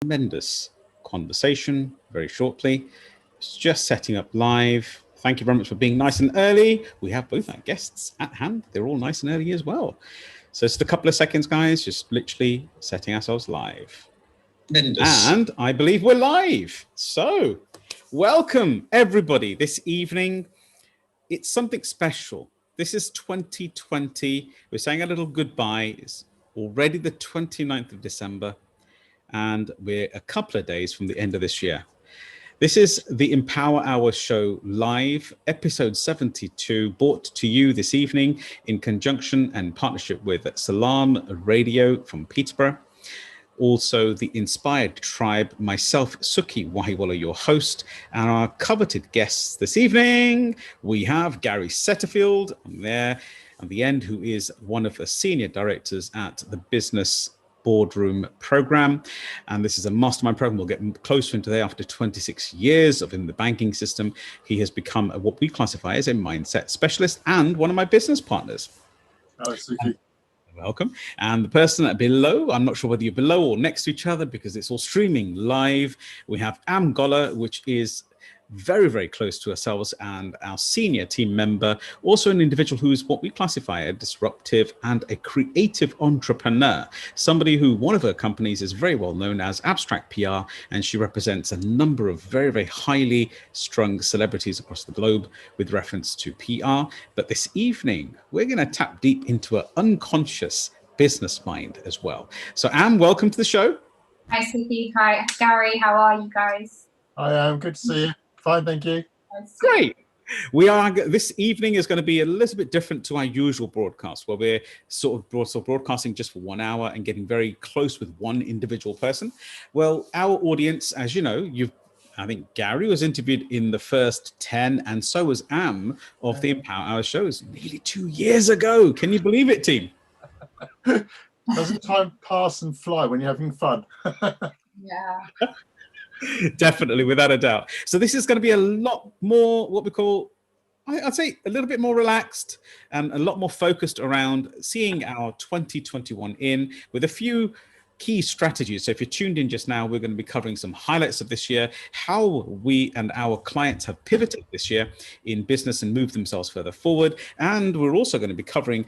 tremendous conversation very shortly. It's just setting up live. Thank you very much for being nice and early. We have both our guests at hand. They're all nice and early as well. So just a couple of seconds, guys, just literally setting ourselves live. Tremendous. And I believe we're live. So welcome, everybody, this evening. It's something special. This is 2020. We're saying a little goodbye. It's already the 29th of December, and we're a couple of days from the end of this year. This is the Empower Hour Show Live, episode 72, brought to you this evening in conjunction and partnership with Salaam Radio from Peterborough. Also, the Inspired Tribe, myself, Sukhi, Wahiwala, your host, and our coveted guests this evening. We have Gary Setterfield there at the end, who is one of the senior directors at the Business Boardroom Program. And this is a mastermind program. We'll get closer into there. After 26 years of in the banking system, he has become what we classify as a mindset specialist and one of my business partners. Hello, Sukhi. Welcome. And the person below, I'm not sure whether you're below or next to each other because it's all streaming live. We have Golhar, which is very, very close to ourselves and our senior team member, also an individual who is what we classify a disruptive and a creative entrepreneur, somebody who one of her companies is very well known as Abstract PR, and she represents a number of very, very highly strung celebrities across the globe with reference to PR. But this evening, we're going to tap deep into her unconscious business mind as well. So Am, welcome to the show. Hi, Sukhi. Hi, Gary. How are you guys? Hi, Am. Good to see you. Fine, thank you. Great. We are, this evening is going to be a little bit different to our usual broadcast, where we're sort of broadcasting just for 1 hour and getting very close with one individual person. Well, our audience, as you know, I think Gary was interviewed in the first 10, and so was Am of the Empower Hour shows nearly 2 years ago. Can you believe it, team? Doesn't time pass and fly when you're having fun? Yeah. Definitely, without a doubt. So this is going to be a lot more what we call, I'd say, a little bit more relaxed and a lot more focused around seeing our 2021 in with a few key strategies. So if you're tuned in just now, we're going to be covering some highlights of this year, how we and our clients have pivoted this year in business and moved themselves further forward. And we're also going to be covering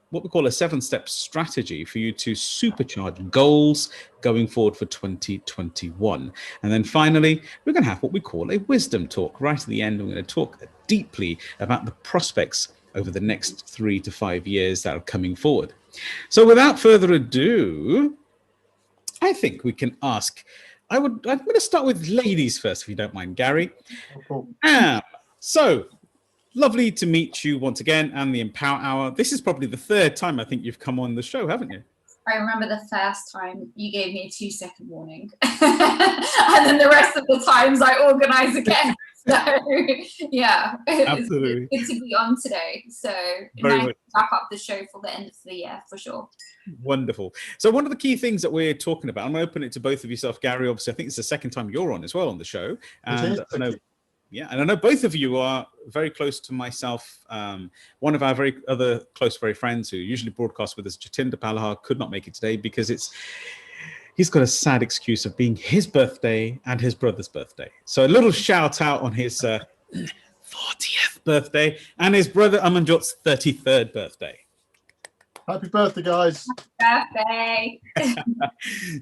what we call a 7-step strategy for you to supercharge goals going forward for 2021. And then finally, we're going to have what we call a wisdom talk right at the end. We're going to talk deeply about the prospects over the next 3 to 5 years that are coming forward. So without further ado, I think we can ask, I'm going to start with ladies first, if you don't mind, Gary. Cool. So lovely to meet you once again, and the Empower Hour. This is probably the third time I think you've come on the show, haven't you? I remember the first time you gave me a 2-second warning. And then the rest of the times I organise again. So, yeah. Absolutely. It's good to be on today. So Very nice much. to wrap up the show for the end of the year, for sure. Wonderful. So one of the key things that we're talking about, I'm going to open it to both of yourself, Gary. Obviously, I think it's the second time you're on as well on the show. And I know both of you are very close to myself. One of our other close friends who usually broadcasts with us, Jatinder Palahar, could not make it today because he's got a sad excuse of being his birthday and his brother's birthday. So a little shout out on his 40th birthday and his brother Amanjot's 33rd birthday. Happy birthday, guys. Happy birthday.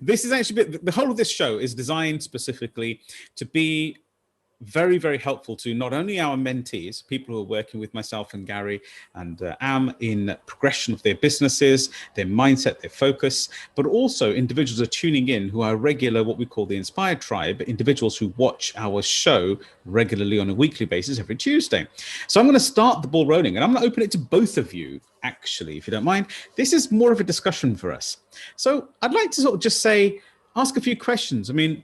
This is actually, the whole of this show is designed specifically to be very, very helpful to not only our mentees, people who are working with myself and Gary and Am in progression of their businesses, their mindset, their focus, but also individuals are tuning in who are regular, what we call the Inspired Tribe, individuals who watch our show regularly on a weekly basis every Tuesday. So I'm going to start the ball rolling, and I'm going to open it to both of you, actually, if you don't mind. This is more of a discussion for us. So I'd like to sort of just ask a few questions. I mean,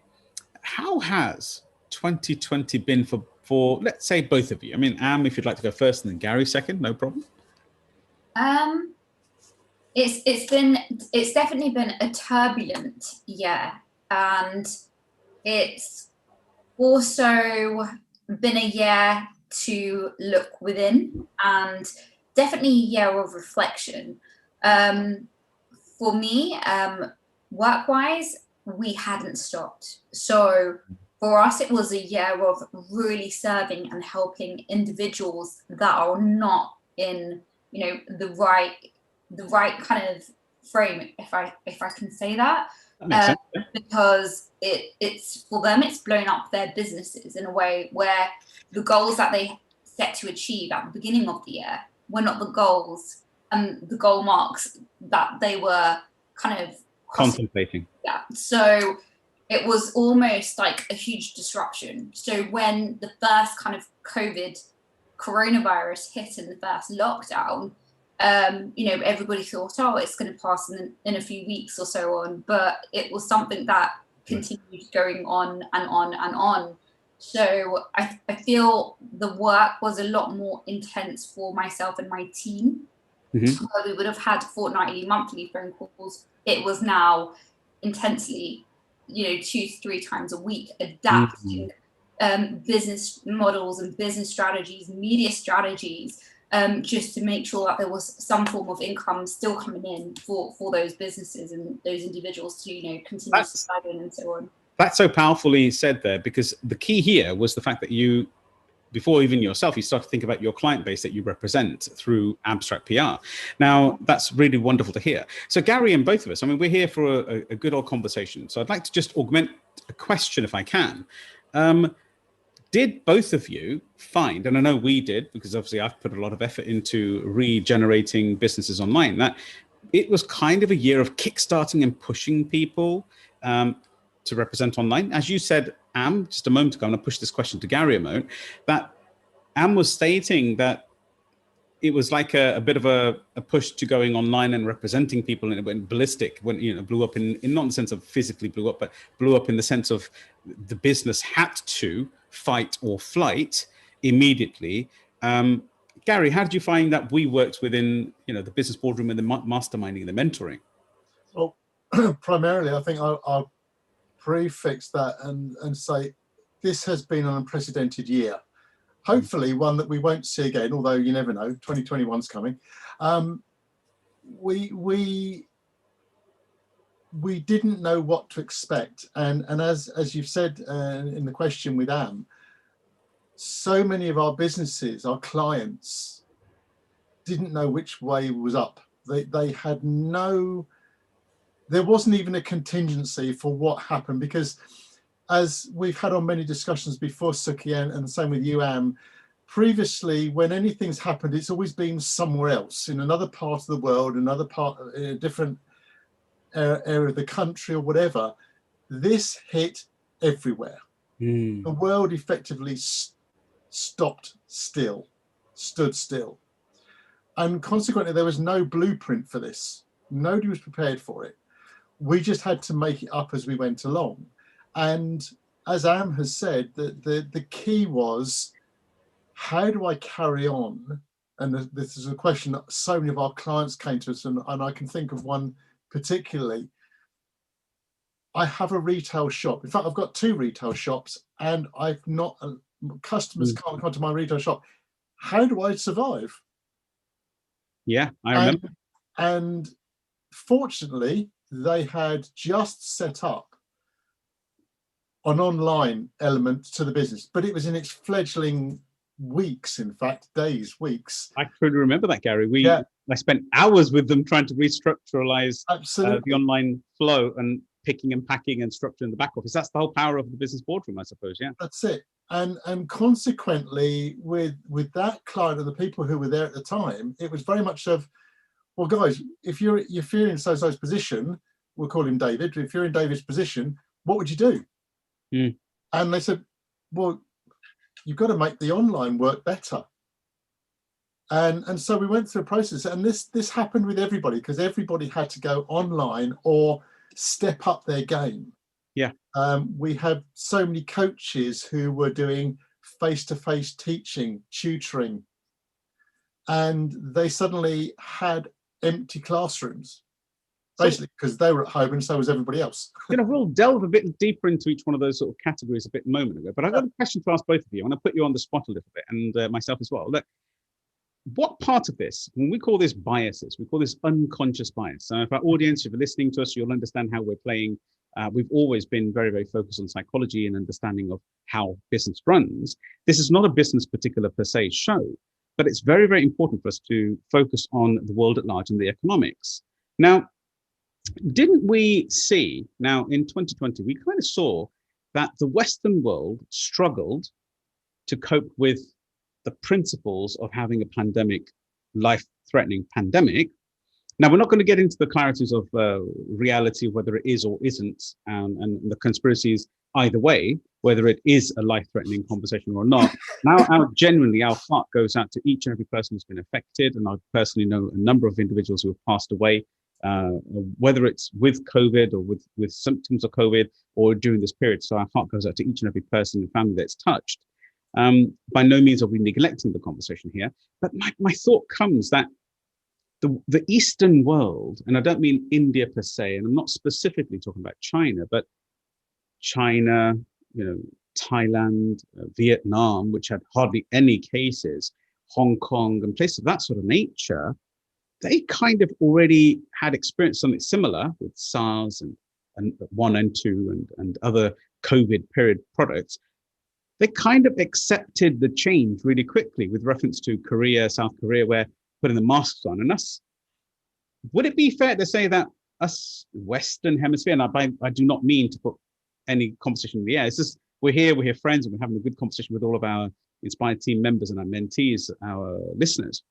how has 2020 been for let's say both of you? I mean, Am, if you'd like to go first, and then Gary second, no problem. It's definitely been a turbulent year, and it's also been a year to look within, and definitely a year of reflection. For me, work-wise, we hadn't stopped. So for us, it was a year of really serving and helping individuals that are not in, the right kind of frame, if I can say that. That makes sense. Because it's for them, it's blown up their businesses in a way where the goals that they set to achieve at the beginning of the year were not the goals and the goal marks that they were kind of Contemplating. Yeah. So it was almost like a huge disruption. So when the first kind of coronavirus hit in the first lockdown, everybody thought, oh, it's going to pass in a few weeks or so on. But it was something that continued going on and on and on. So I feel the work was a lot more intense for myself and my team. Mm-hmm. Where we would have had fortnightly, monthly phone calls. It was now intensely, 2 to 3 times a week, adapting business models and business strategies, media strategies, just to make sure that there was some form of income still coming in for those businesses and those individuals to, continue surviving and so on. That's so powerfully said there, because the key here was the fact that you, before even yourself, you start to think about your client base that you represent through abstract PR. Now, that's really wonderful to hear. So Gary and both of us, I mean, we're here for a good old conversation. So I'd like to just augment a question if I can. Did both of you find, and I know we did, because obviously I've put a lot of effort into regenerating businesses online, that it was kind of a year of kickstarting and pushing people to represent online? As you said, Am, just a moment ago, I'm going to push this question to Gary a moment, that Am was stating that it was like a bit of a push to going online and representing people, and it went ballistic when, blew up in not in the sense of physically blew up, but blew up in the sense of the business had to fight or flight immediately. Gary, how did you find that we worked within, the business boardroom and the masterminding and the mentoring? Well, primarily, I think I'll prefix that and say this has been an unprecedented year. Hopefully one that we won't see again, although you never know, 2021's coming. We didn't know what to expect. And as you've said in the question with Am, so many of our businesses, our clients, didn't know which way was up. They had there wasn't even a contingency for what happened, because as we've had on many discussions before, Sukhi, and the same with you, Am, previously, when anything's happened, it's always been somewhere else, in another part of the world, another part, in a different area of the country or whatever. This hit everywhere. The world effectively stood still. And consequently, there was no blueprint for this. Nobody was prepared for it. We just had to make it up as we went along. And as Am has said, the key was, how do I carry on? And this is a question that so many of our clients came to us, and I can think of one particularly. I have a retail shop. In fact, I've got 2 retail shops, and I've not, customers can't come to my retail shop. How do I survive? Yeah, I remember. And fortunately, they had just set up an online element to the business, but it was in its fledgling weeks, in fact, days, weeks. I truly remember that, Gary. I spent hours with them trying to restructuralize the online flow and picking and packing and structuring the back office. That's the whole power of the business boardroom, I suppose. Yeah, that's it. And consequently, with that client and the people who were there at the time, it was very much of, well, guys, if you're in so-so's position, we'll call him David. If you're in David's position, what would you do? And they said, well, you've got to make the online work better. And so we went through a process, and this happened with everybody, because everybody had to go online or step up their game. Yeah. We had so many coaches who were doing face-to-face teaching, tutoring, and they suddenly had empty classrooms, basically because they were at home and so was everybody else. We'll delve a bit deeper into each one of those sort of categories a moment ago, but I've got a question to ask both of you. I'm going to put you on the spot a little bit, and myself as well. Look, what part of this, when we call this biases, we call this unconscious bias. So if our audience, if you're listening to us, you'll understand how we're playing we've always been very, very focused on psychology and understanding of how business runs. This is not a business particular per se show, but it's very, very important for us to focus on the world at large and the economics. Now, didn't we see, now in 2020, we kind of saw that the Western world struggled to cope with the principles of having a pandemic, life-threatening pandemic. Now, we're not going to get into the clarities of reality, whether it is or isn't, and the conspiracies either way, whether it is a life-threatening conversation or not. Now, genuinely, our heart goes out to each and every person who's been affected, and I personally know a number of individuals who have passed away, whether it's with COVID or with symptoms of COVID or during this period. So our heart goes out to each and every person and family that's touched. By no means are we neglecting the conversation here, but my thought comes that the Eastern world, and I don't mean India per se, and I'm not specifically talking about China, but China, Thailand, Vietnam, which had hardly any cases, Hong Kong and places of that sort of nature, they kind of already had experienced something similar with SARS and 1 and 2 and other COVID period products. They kind of accepted the change really quickly with reference to Korea, South Korea, where putting the masks on. And us, would it be fair to say that us Western Hemisphere, and I do not mean to put any conversation in the air, it's just we're here friends, and we're having a good conversation with all of our Inspired team members and our mentees, our listeners.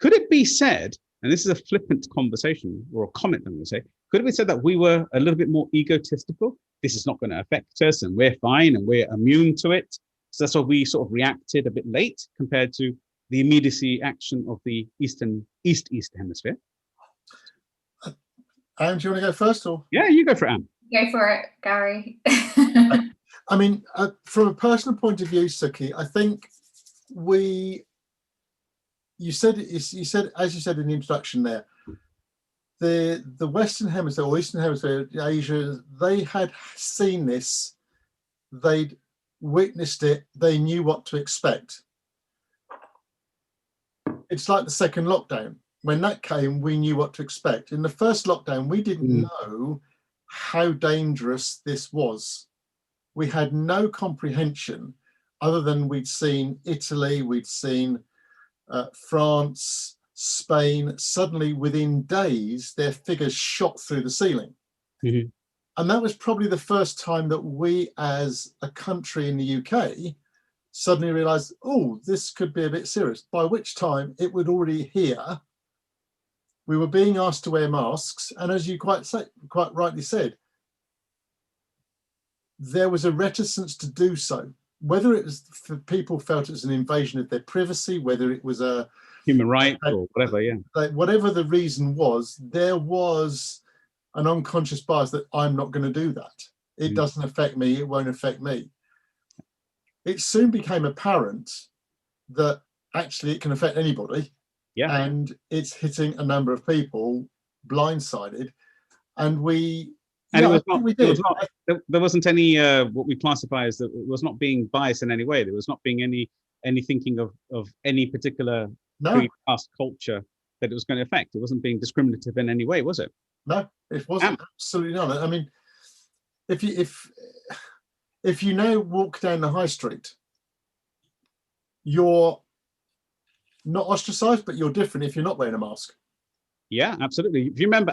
Could it be said, and this is a flippant conversation or a comment I'm going to say, could it be said that we were a little bit more egotistical? This is not going to affect us and we're fine and we're immune to it. So that's why we sort of reacted a bit late compared to the immediacy action of the East Hemisphere. Anne, do you want to go first? Or? Yeah, you go for it, Anne. Go for it, Gary. I mean, from a personal point of view, Sukhi, I think you said, as you said in the introduction there, the Western Hemisphere or Eastern Hemisphere, Asia, they had seen this, they'd witnessed it, they knew what to expect. It's like the second lockdown. When that came, we knew what to expect. In the first lockdown, we didn't know how dangerous this was. We had no comprehension other than we'd seen Italy, we'd seen France, Spain. Suddenly within days, their figures shot through the ceiling. Mm-hmm. And that was probably the first time that we as a country in the UK suddenly realized, oh, this could be a bit serious, by which time it would already here. We were being asked to wear masks. And as you quite rightly said, there was a reticence to do so. Whether it was for people felt it was an invasion of their privacy, whether it was a human right or whatever, yeah. Whatever the reason was, there was an unconscious bias that I'm not going to do that. It doesn't affect me, it won't affect me. It soon became apparent that actually it can affect anybody. Yeah. And it's hitting a number of people blindsided. And there wasn't any what we classify as that it was not being biased in any way. There was not being any thinking of any particular past culture that it was going to affect. It wasn't being discriminative in any way, was it? No, it wasn't. Absolutely not. I mean, if you now walk down the high street, you're not ostracized, but you're different if you're not wearing a mask. Yeah, absolutely. If you remember,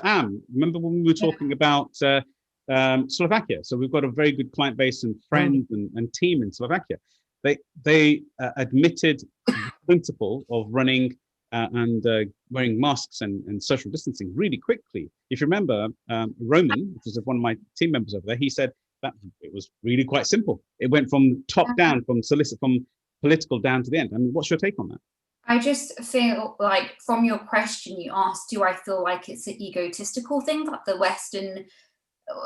remember when we were talking about Slovakia? So we've got a very good client base and friends and team in Slovakia. They admitted the principle of running and wearing masks and social distancing really quickly. If you remember, Roman, which is one of my team members over there, he said that it was really quite simple. It went from top down, from political down to the end. I mean, what's your take on that? I just feel like from your question you asked, do I feel like it's an egotistical thing that the Western,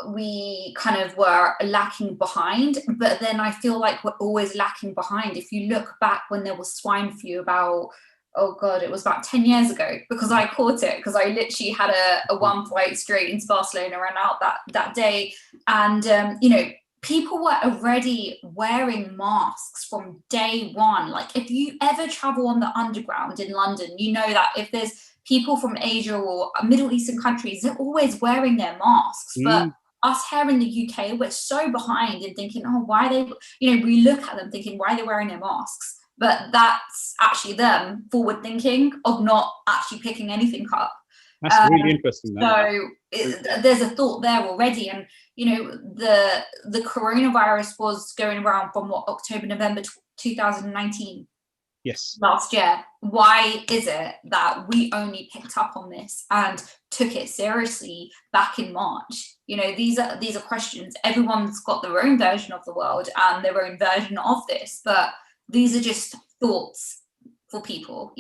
we kind of were lacking behind, but then I feel like we're always lacking behind. If you look back when there was swine flu about, oh God, it was about 10 years ago, because I caught it, because I literally had a one flight straight into Barcelona, ran out that day. And, people were already wearing masks from day one. Like if you ever travel on the underground in London, you know that if there's people from Asia or Middle Eastern countries, they're always wearing their masks. But us here in the UK, we're so behind in thinking, oh, why are they, we look at them thinking, why are they wearing their masks? But that's actually them forward thinking of not actually picking anything up. That's really interesting. So there's a thought there already. And, the coronavirus was going around from October, November 2019. Yes. Last year. Why is it that we only picked up on this and took it seriously back in March? These are questions. Everyone's got their own version of the world and their own version of this, but these are just thoughts for people,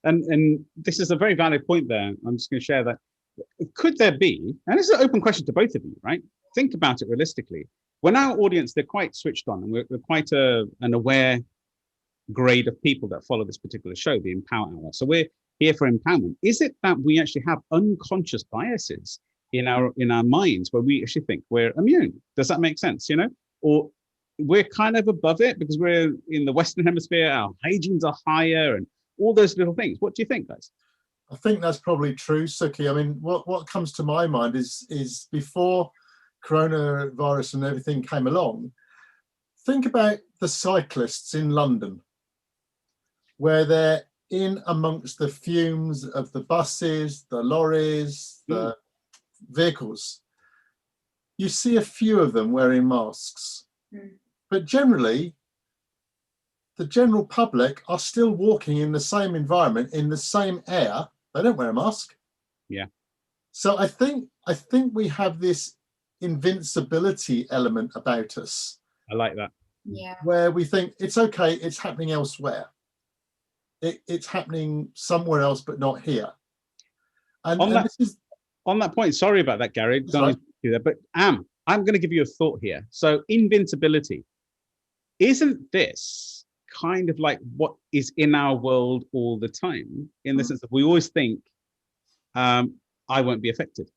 And this is a very valid point there. I'm just going to share that. Could there be, and this is an open question to both of you, right? Think about it realistically. When our audience, they're quite switched on, and we're quite an aware grade of people that follow this particular show, the Empower Hour. So we're here for empowerment. Is it that we actually have unconscious biases in our minds where we actually think we're immune? Does that make sense? Or we're kind of above it because we're in the Western Hemisphere, our hygienes are higher and all those little things. What do you think, guys? I think that's probably true, Sukhi. I mean, what comes to my mind is before coronavirus and everything came along, think about the cyclists in London, where they're in amongst the fumes of the buses, the lorries, the vehicles. You see a few of them wearing masks, but generally, the general public are still walking in the same environment, in the same air. They don't wear a mask. Yeah. So I think we have this invincibility element about us. I like that. Yeah. Where we think it's okay, it's happening elsewhere. It's happening somewhere else, but not here. And on that point, sorry about that, Gary. Don't do that, but I'm going to give you a thought here. So invincibility, isn't this kind of like what is in our world all the time, in the sense that we always think, I won't be affected.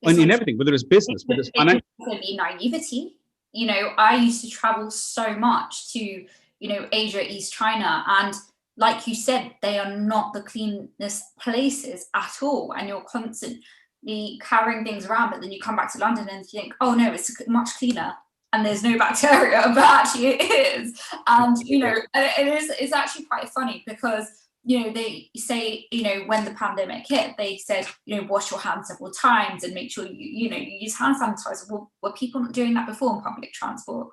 And in everything, whether it's business, whether it's financial. It could be naivety. I used to travel so much to, Asia, East China, and like you said, they are not the cleanest places at all. And you're constantly carrying things around, but then you come back to London and think, oh no, it's much cleaner. And there's no bacteria, but actually it is. And, it's actually quite funny because, they say, when the pandemic hit, they said, wash your hands several times and make sure you use hand sanitizer. Well, were people not doing that before in public transport?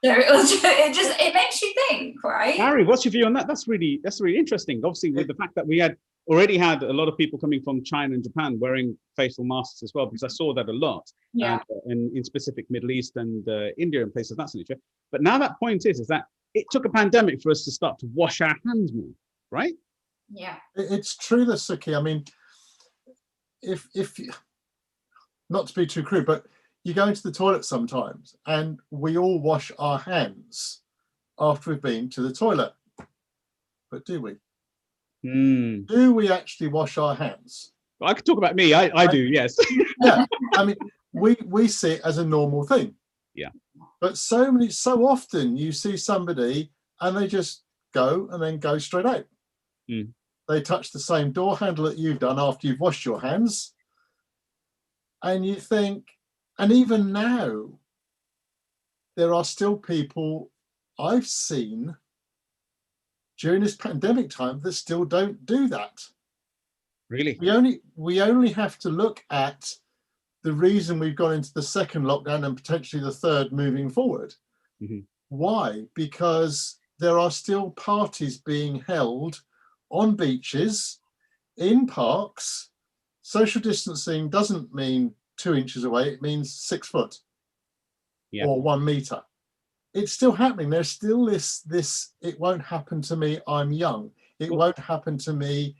So it makes you think, right? Gary, what's your view on that? That's really interesting. Obviously, with the fact that we had already had a lot of people coming from China and Japan wearing facial masks as well, because I saw that a lot. Yeah. In specific Middle East and India and places of that nature. But now that point is that it took a pandemic for us to start to wash our hands more, right? Yeah. It's true that, Sukhi, I mean, if not to be too crude, but you go into the toilet sometimes and we all wash our hands after we've been to the toilet. But do we? Do we actually wash our hands? I could talk about me. I do, yes. Yeah. I mean, we see it as a normal thing. Yeah. But so often you see somebody and they just go and then go straight out. They touch the same door handle that you've done after you've washed your hands. And you think, and even now, there are still people I've seen during this pandemic time that still don't do that. Really? We only have to look at the reason we've gone into the second lockdown and potentially the third moving forward. Why? Because there are still parties being held on beaches, in parks. Social distancing doesn't mean 2 inches away, it means 6 foot or 1 meter. It's still happening. There's still this it won't happen to me, I'm young. It won't happen to me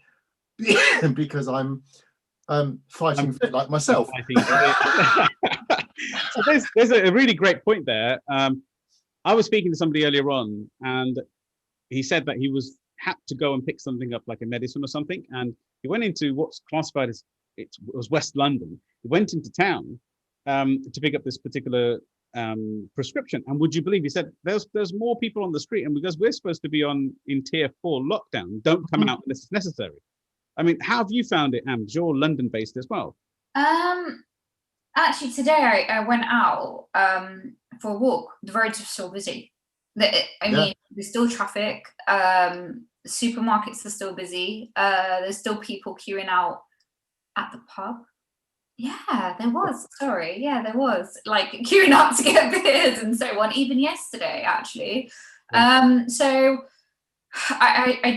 because I'm fighting fit like myself. So there's a really great point there. I was speaking to somebody earlier on, and he said that he had to go and pick something up, like a medicine or something, and he went into what's classified as, it was West London. He went into town to pick up this particular prescription, and would you believe, he said there's more people on the street, and because we're supposed to be in tier 4 lockdown, don't come out unless it's necessary. I mean, how have you found it, Am? You're London based as well. Actually, today I went out for a walk. The roads are still busy. I mean, there's still traffic. Supermarkets are still busy. There's still people queuing out at the pub. Yeah, there was. Sorry. Yeah, there was. Like queuing up to get beers and so on, even yesterday, actually. So I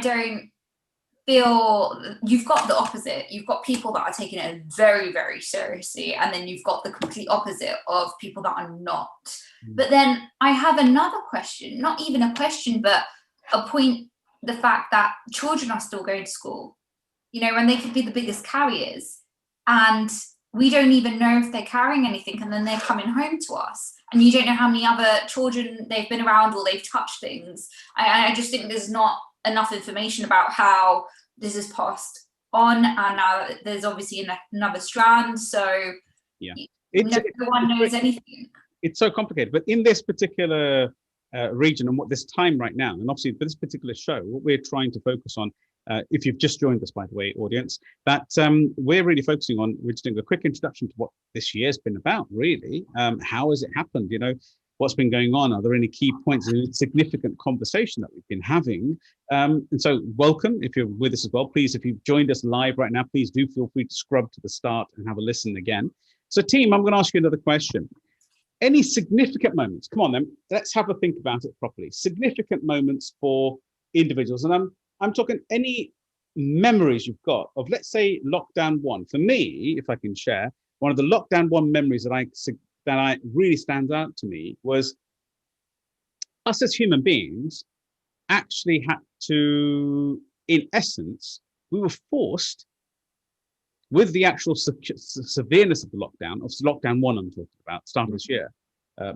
don't feel, you've got the opposite. You've got people that are taking it very, very seriously, and then you've got the complete opposite of people that are not. But then I have another question, not even a question, but a point, the fact that children are still going to school, you know, and they could be the biggest carriers, and we don't even know if they're carrying anything, and then they're coming home to us, and you don't know how many other children they've been around or they've touched things. I just think there's not enough information about how this is passed on, and now there's obviously another strand, so yeah, no one knows anything. It's so complicated. But in this particular region and what this time right now, and obviously for this particular show, what we're trying to focus on, if you've just joined us, by the way, audience, that we're really focusing on, we're just doing a quick introduction to what this year's been about, really. How has it happened? You know, what's been going on? Are there any key points in significant conversation that we've been having? And so welcome, if you're with us as well. Please, if you've joined us live right now, please do feel free to scrub to the start and have a listen again. So team, I'm going to ask you another question. Any significant moments? Come on then, let's have a think about it properly. Significant moments for individuals. And I'm talking any memories you've got of, let's say, lockdown one. For me, if I can share, one of the lockdown one memories that I really stands out to me was us as human beings actually had to, in essence, we were forced, with the actual severeness of the lockdown, of lockdown one I'm talking about, start of this year,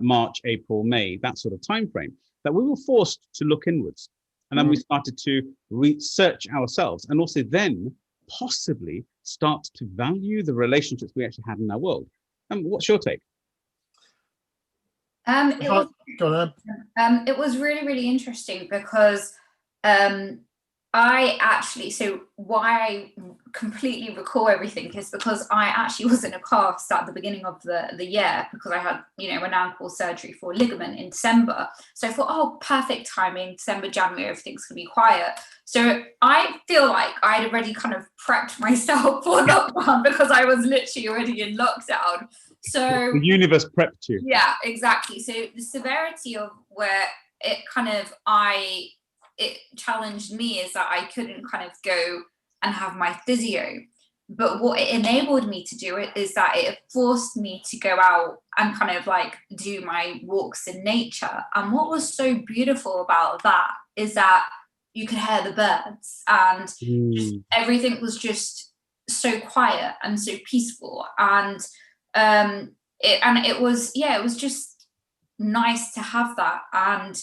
March, April, May, that sort of time frame, that we were forced to look inwards. And then we started to research ourselves, and also then possibly start to value the relationships we actually had in our world. And what's your take? It was really, really interesting because I actually, so why I completely recall everything is because I actually was in a cast at the beginning of the year, because I had, you know, an ankle surgery for ligament in December. So I thought, oh, perfect timing, December, January, everything's gonna be quiet. So I feel like I'd already kind of prepped myself for lockdown because I was literally already in lockdown. So the universe prepped you. Yeah, exactly. So the severity of where it kind of, it challenged me is that I couldn't kind of go and have my physio. But what it enabled me to do is that it forced me to go out and kind of like do my walks in nature. And what was so beautiful about that is that you could hear the birds, and just everything was just so quiet and so peaceful. And it was just nice to have that. And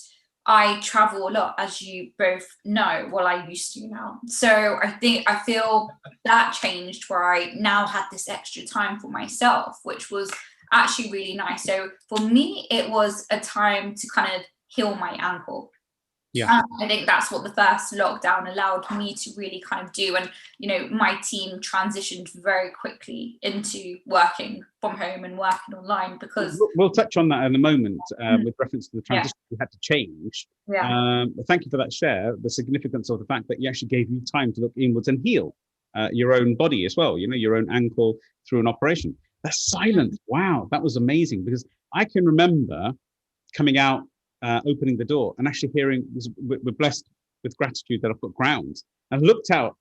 I travel a lot, as you both know. Well, I used to now. So I feel that changed, where I now had this extra time for myself, which was actually really nice. So for me, it was a time to kind of heal my ankle. Yeah, I think that's what the first lockdown allowed me to really kind of do. And, you know, my team transitioned very quickly into working from home and working online, because we'll touch on that in a moment with reference to the transition we had to change. But thank you for that share, the significance of the fact that you actually gave you time to look inwards and heal your own body as well, you know, your own ankle through an operation. The silence, wow, that was amazing, because I can remember coming out, opening the door and actually hearing, we're blessed with gratitude that I've got grounds. I looked out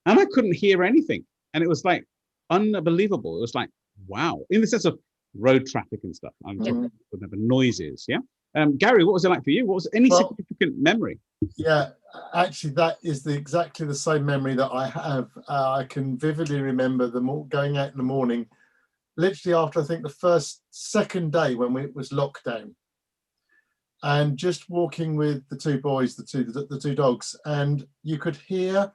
and I couldn't hear anything. And it was like unbelievable. It was like, wow, in the sense of road traffic and stuff. I'm talking about noises. Yeah. Gary, what was it like for you? What was any significant memory? Yeah, actually, that is exactly the same memory that I have. I can vividly remember going out in the morning, literally after, I think, the second day when it was lockdown, and just walking with the two boys, the two dogs, and you could hear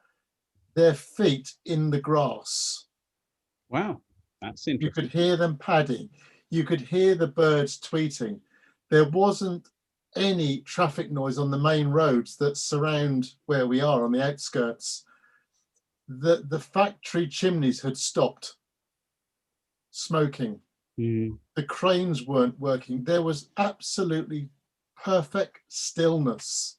their feet in the grass. Wow, that's interesting. You could hear them padding. You could hear the birds tweeting. There wasn't any traffic noise on the main roads that surround where we are on the outskirts. The factory chimneys had stopped. smoking. Mm. The cranes weren't working. There was absolutely perfect stillness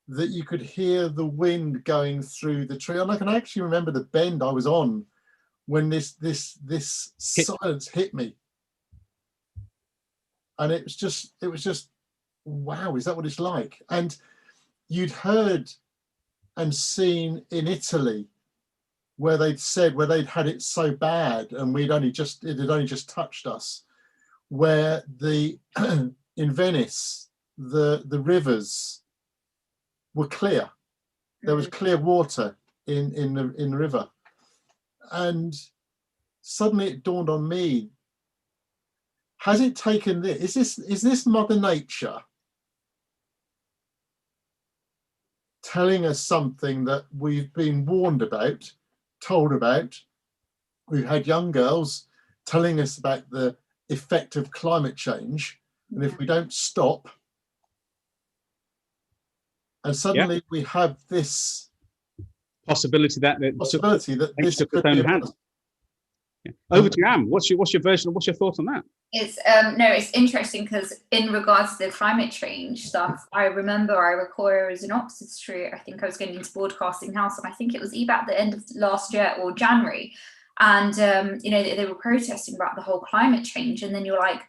that you could hear the wind going through the tree. And I can actually remember the bend I was on when this silence hit me. And it was just, wow, is that what it's like? And you'd heard and seen in Italy where they'd had it so bad and it had only just touched us, where in Venice, the rivers were clear. There was clear water in the river. And suddenly it dawned on me, has it taken this? Is this Mother Nature telling us something that we've been warned about, told about? We've had young girls telling us about the effect of climate change, and if we don't stop, and suddenly we have this possibility that this could be Yeah. Over to you, Am. What's your version? What's your thoughts on that? It's it's interesting because in regards to the climate change stuff, I remember I was in Oxford Street. I think I was getting into Broadcasting House, and I think it was either at the end of last year or January, and they were protesting about the whole climate change, and then you're like,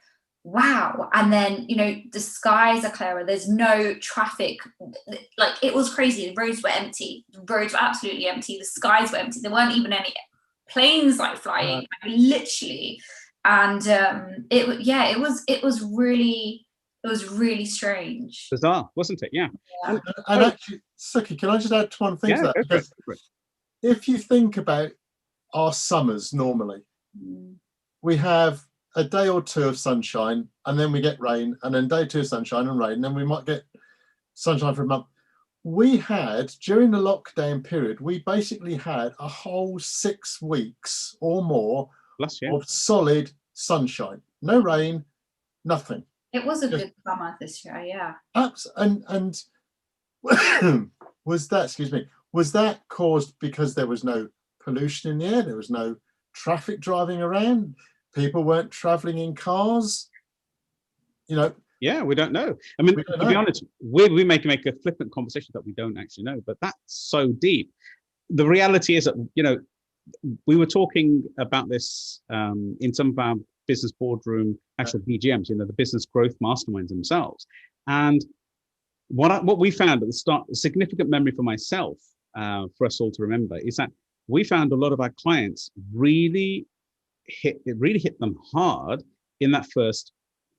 wow. And then the skies are clearer, there's no traffic, like it was crazy. The roads were empty, the roads were absolutely empty, the skies were empty, there weren't even any planes like flying, like, literally. And it was really strange, bizarre, wasn't it? Yeah. And actually, Sukhi, can I just add one thing to that? Because if you think about our summers, normally we have a day or two of sunshine, and then we get rain, and then day two of sunshine and rain, and then we might get sunshine for a month. We had, during the lockdown period, we basically had a whole 6 weeks or more of solid sunshine. No rain, nothing. It was a good summer this year, yeah. And was that caused because there was no pollution in the air? There was no traffic driving around? People weren't traveling in cars? Yeah, we don't know. I mean, to be honest, we make a flippant conversation that we don't actually know, but that's so deep. The reality is that, we were talking about this in some of our business boardroom, actual BGMs, the business growth masterminds themselves. And what we found at the start, a significant memory for myself, for us all to remember, is that we found a lot of our clients really hit them hard in that first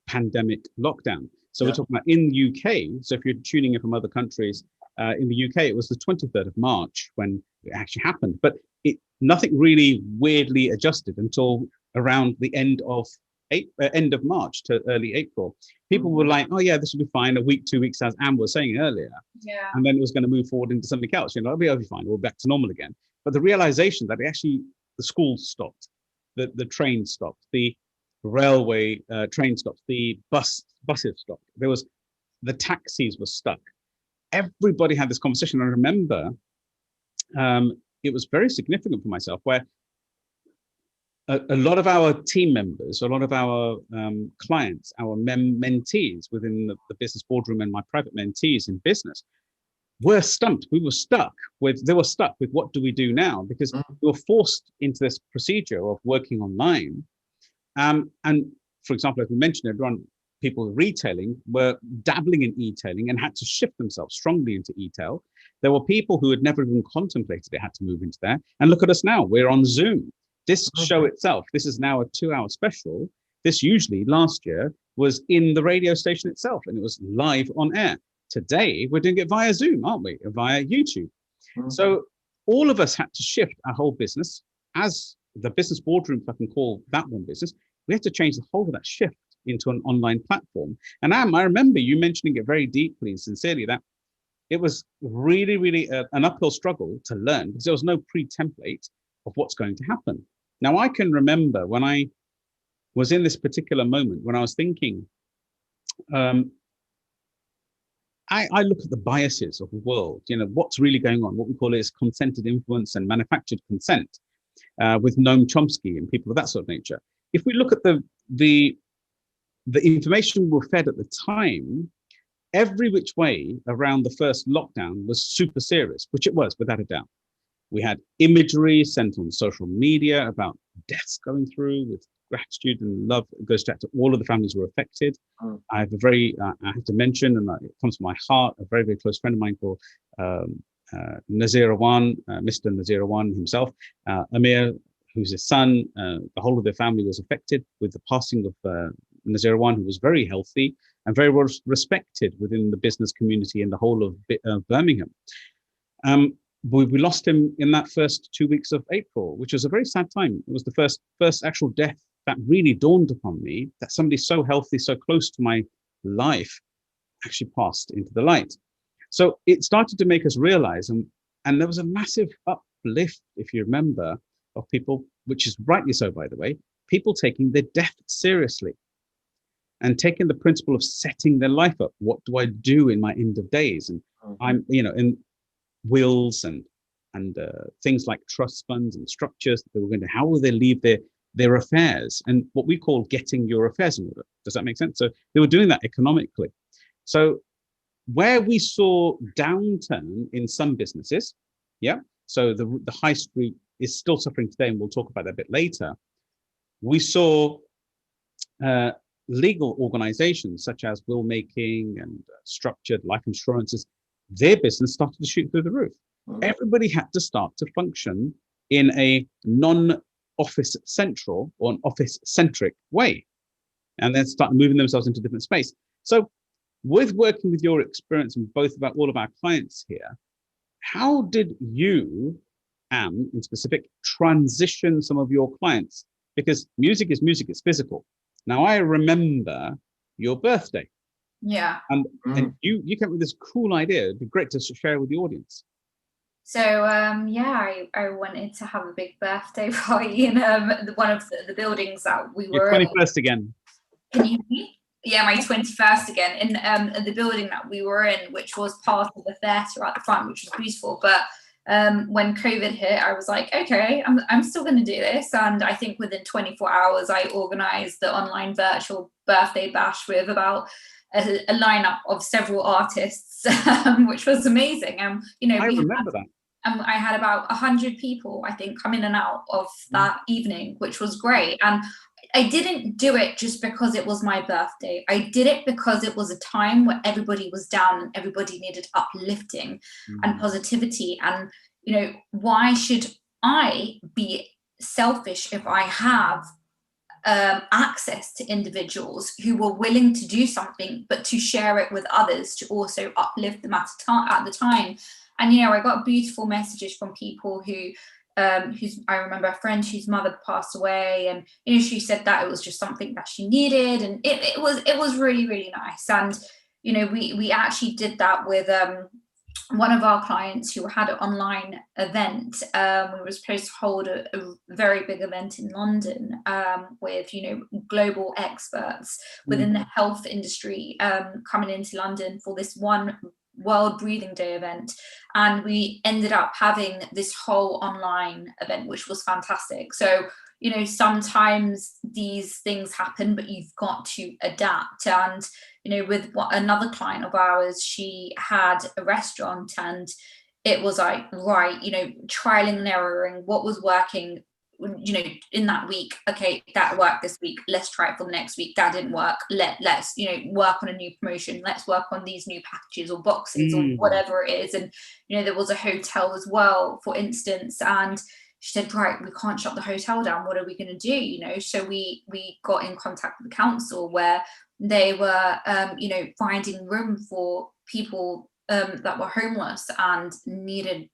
pandemic lockdown. So we're talking about in the UK. So if you're tuning in from other countries, in the UK, it was the 23rd of March when it actually happened. But nothing really weirdly adjusted until around the end of March to early April. People were like, oh yeah, this will be fine. A week, 2 weeks, as Anne was saying earlier. Yeah. And then it was going to move forward into something else. It'll be fine. We're back to normal again. But the realization that the schools stopped, the train stopped, the railway train stopped, the buses stopped. The taxis were stuck. Everybody had this conversation. I remember it was very significant for myself, where a lot of our team members, a lot of our clients, our mentees within the business boardroom, and my private mentees in business were stumped. They were stuck with what do we do now? Because we were forced into this procedure of working online. And for example, as we mentioned, everyone, people retailing were dabbling in e-tailing and had to shift themselves strongly into e-tail. There were people who had never even contemplated it had to move into there. And look at us now, we're on Zoom. This show itself, this is now a 2-hour special. This usually last year was in the radio station itself, and it was live on air. Today, we're doing it via Zoom, aren't we? Via YouTube. So all of us had to shift our whole business. As the business boardroom, if I can call that one business, we had to change the whole of that shift into an online platform. And Am, I remember you mentioning it very deeply and sincerely, that it was really, really an uphill struggle to learn, because there was no pre-template of what's going to happen. Now, I can remember when I was in this particular moment, when I was thinking, I look at the biases of the world, what's really going on. What we call is consented influence and manufactured consent. with Noam Chomsky and people of that sort of nature. If we look at the information we were fed at the time, every which way around the first lockdown was super serious, which it was, without a doubt. We had imagery sent on social media about deaths going through, with gratitude and love goes out to all of the families who were affected. I have a very, I have to mention, and it comes from my heart, a very, very close friend of mine called Nazir Awan, Mr. Nazir Awan himself, Amir, who's his son. The whole of their family was affected with the passing of Nazir Awan, who was very healthy and very well respected within the business community in the whole of Birmingham. We lost him in that first 2 weeks of April, which was a very sad time. It was the first actual death that really dawned upon me, that somebody so healthy, so close to my life actually passed into the light. So it started to make us realize, and there was a massive uplift, if you remember, of people, which is rightly so, by the way, people taking their death seriously and taking the principle of setting their life up. What do I do in my end of days? And I'm, in wills and things like trust funds and structures that they were going to, how will they leave their affairs, and what we call getting your affairs in order. Does that make sense? So they were doing that economically. So where we saw downturn in some businesses, so the high street is still suffering today, and we'll talk about that a bit later. We saw legal organizations such as will making and structured life insurances, their business started to shoot through the roof. Everybody had to start to function in a non-office central or an office centric way, and then start moving themselves into different space. So with working with your experience and both about all of our clients here, how did you, in specific, transition some of your clients? Because music is music, it's physical. Now, I remember your birthday. Yeah. And you came up with this cool idea. It'd be great to share with the audience. So, I wanted to have a big birthday party in one of the buildings that we were in. Your 21st again. Can you hear me? Yeah, my 21st again in the building that we were in, which was part of the theatre at the front, which was beautiful. But when COVID hit, I was like, okay, I'm still going to do this. And I think within 24 hours, I organised the online virtual birthday bash with about a lineup of several artists, which was amazing. I remember that. I had about 100 people, I think, come in and out of that evening, which was great. And I didn't do it just because it was my birthday. I did it because it was a time where everybody was down and everybody needed uplifting and positivity. And, why should I be selfish if I have access to individuals who were willing to do something, but to share it with others to also uplift them at the time? And, I got beautiful messages from people who I remember a friend whose mother passed away, and she said that it was just something that she needed, and it was really, really nice. And we actually did that with one of our clients who had an online event. We were supposed to hold a very big event in London with global experts within the health industry coming into London for this one World Breathing Day event, and we ended up having this whole online event, which was fantastic. So sometimes these things happen, but you've got to adapt. And with another client of ours, she had a restaurant, and it was like, right, trialing and erroring what was working in that week. Okay, that worked this week, let's try it for the next week. That didn't work, let's work on a new promotion, let's work on these new packages or boxes or whatever it is. And there was a hotel as well, for instance, and she said, right, we can't shut the hotel down, what are we going to do? So we got in contact with the council, where they were finding room for people that were homeless and needed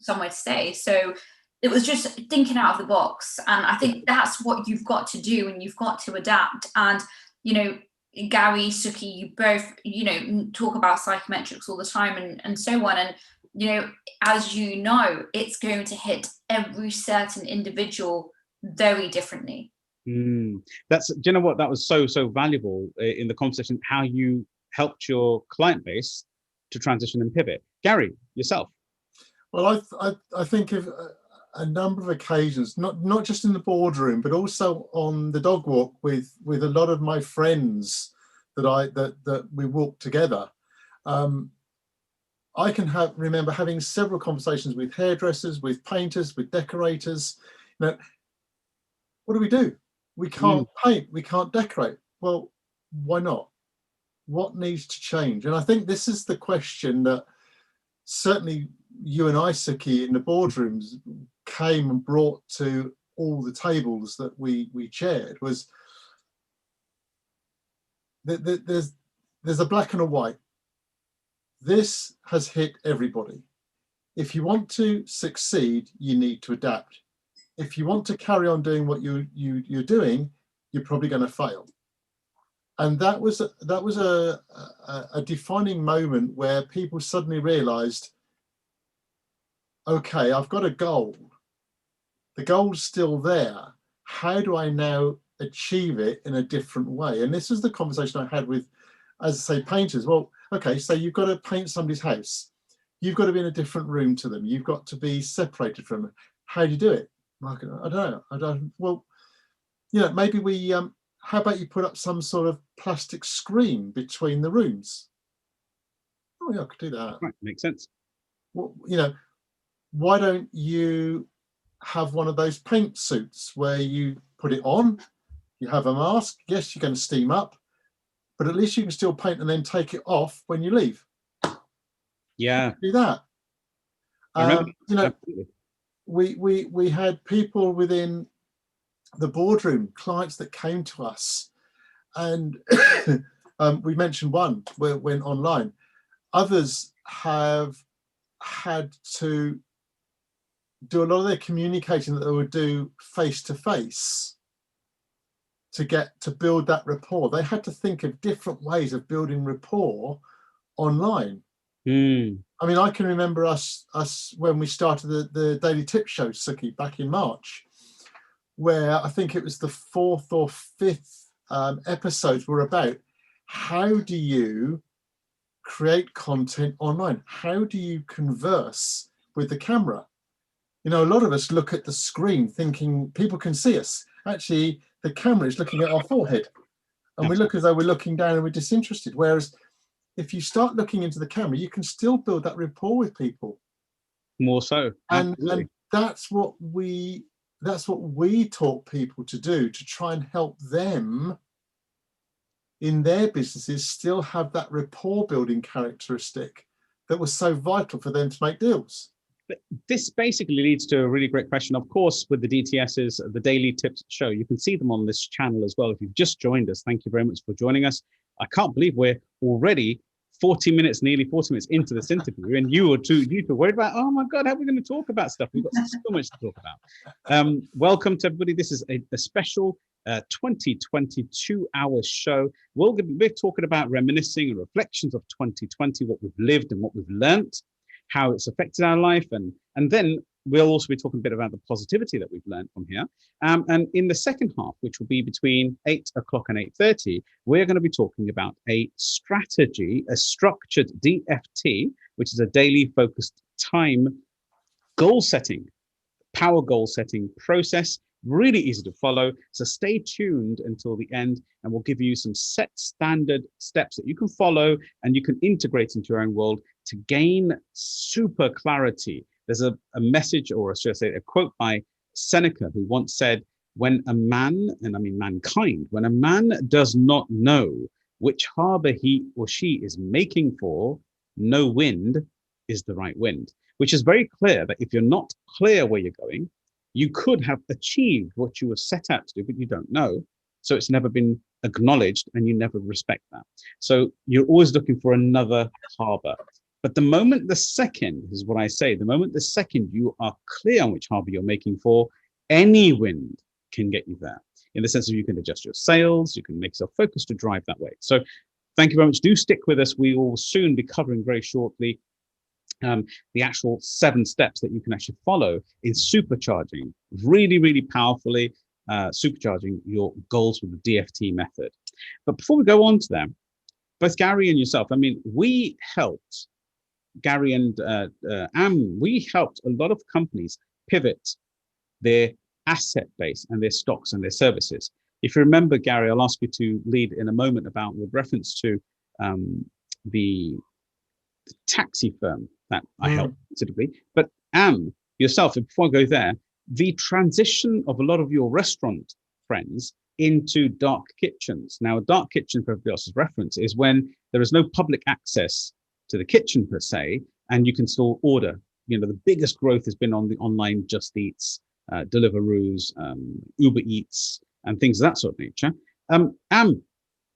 somewhere to stay. So it was just thinking out of the box. And I think that's what you've got to do, and you've got to adapt. And, Gary, Sukhi, you both, talk about psychometrics all the time and so on. And, as it's going to hit every certain individual very differently. That's, do you know what? That was so valuable in the conversation, how you helped your client base to transition and pivot. Gary, yourself. Well, I think a number of occasions, not just in the boardroom, but also on the dog walk with a lot of my friends that we walk together. I can remember having several conversations with hairdressers, with painters, with decorators. You know, what do? We can't paint, we can't decorate. Well, why not? What needs to change? And I think this is the question that certainly you and I, Sukhi, in the boardrooms came and brought to all the tables that we chaired, was that there's a black and a white. This has hit everybody. If you want to succeed, you need to adapt. If you want to carry on doing what you're doing, you're probably going to fail. And that was a defining moment where people suddenly realized, okay, I've got a goal. The goal's still there. How do I now achieve it in a different way? And this is the conversation I had with, as I say, painters. Well, okay, so you've got to paint somebody's house. You've got to be in a different room to them. You've got to be separated from them. How do you do it? Like, I don't know. Well, you know, maybe we, how about you put up some sort of plastic screen between the rooms? Oh yeah, I could do that. Right, makes sense. Well, you know, why don't you have one of those paint suits where you put it on, you have a mask, yes, you're going to steam up, but at least you can still paint and then take it off when you leave. Yeah. Do that. You know, we had people within the boardroom, clients that came to us, and we mentioned one where it went online. Others have had to do a lot of their communicating that they would do face to face to build that rapport. They had to think of different ways of building rapport online. I mean, I can remember us when we started the Daily Tip Show, Sukhi, back in March, where I think it was the 4th or 5th episodes were about how do you create content online? How do you converse with the camera? You know, a lot of us look at the screen thinking people can see us. Actually, the camera is looking at our forehead, and we look as though we're looking down and we're disinterested. Whereas if you start looking into the camera, you can still build that rapport with people. More so. And that's what we taught people to do, to try and help them in their businesses still have that rapport building characteristic that was so vital for them to make deals. But this basically leads to a really great question. Of course, with the DTSs, the Daily Tips Show, you can see them on this channel as well. If you've just joined us, thank you very much for joining us. I can't believe we're already nearly 40 minutes into this interview, and you were worried about, oh my God, how are we going to talk about stuff? We've got so much to talk about. Welcome to everybody. This is a special 2022 hour show. We're talking about reminiscing and reflections of 2020, what we've lived and what we've learnt, how it's affected our life, and then we'll also be talking a bit about the positivity that we've learned from here. And in the second half, which will be between 8 o'clock and 8:30, we're going to be talking about a strategy, a structured DFT, which is a daily focused time goal setting, power goal setting process. Really easy to follow. So stay tuned until the end, and we'll give you some set standard steps that you can follow and you can integrate into your own world to gain super clarity. There's a message, or should I say a quote by Seneca, who once said, when a man, and I mean mankind, when a man does not know which harbor he or she is making for, no wind is the right wind. Which is very clear that if you're not clear where you're going, you could have achieved what you were set out to do, but you don't know. So it's never been acknowledged, and you never respect that. So you're always looking for another harbor. But the moment the second, is what I say, the moment the second you are clear on which harbor you're making for, any wind can get you there. In the sense of you can adjust your sails, you can make yourself focused to drive that way. So thank you very much. Do stick with us. We will soon be covering very shortly the actual 7 steps that you can actually follow in supercharging, really powerfully supercharging your goals with the DFT method. But before we go on to them, both Gary and yourself, I mean, we helped, Gary and we helped a lot of companies pivot their asset base and their stocks and their services. If you remember, Gary, I'll ask you to lead in a moment about with reference to the taxi firm that I helped considerably. But yourself, before I go there, the transition of a lot of your restaurant friends into dark kitchens. Now, a dark kitchen, for everybody else's reference, is when there is no public access to the kitchen per se, and you can still order. You know, the biggest growth has been on the online Just Eats, Deliveroo's, Uber Eats, and things of that sort of nature.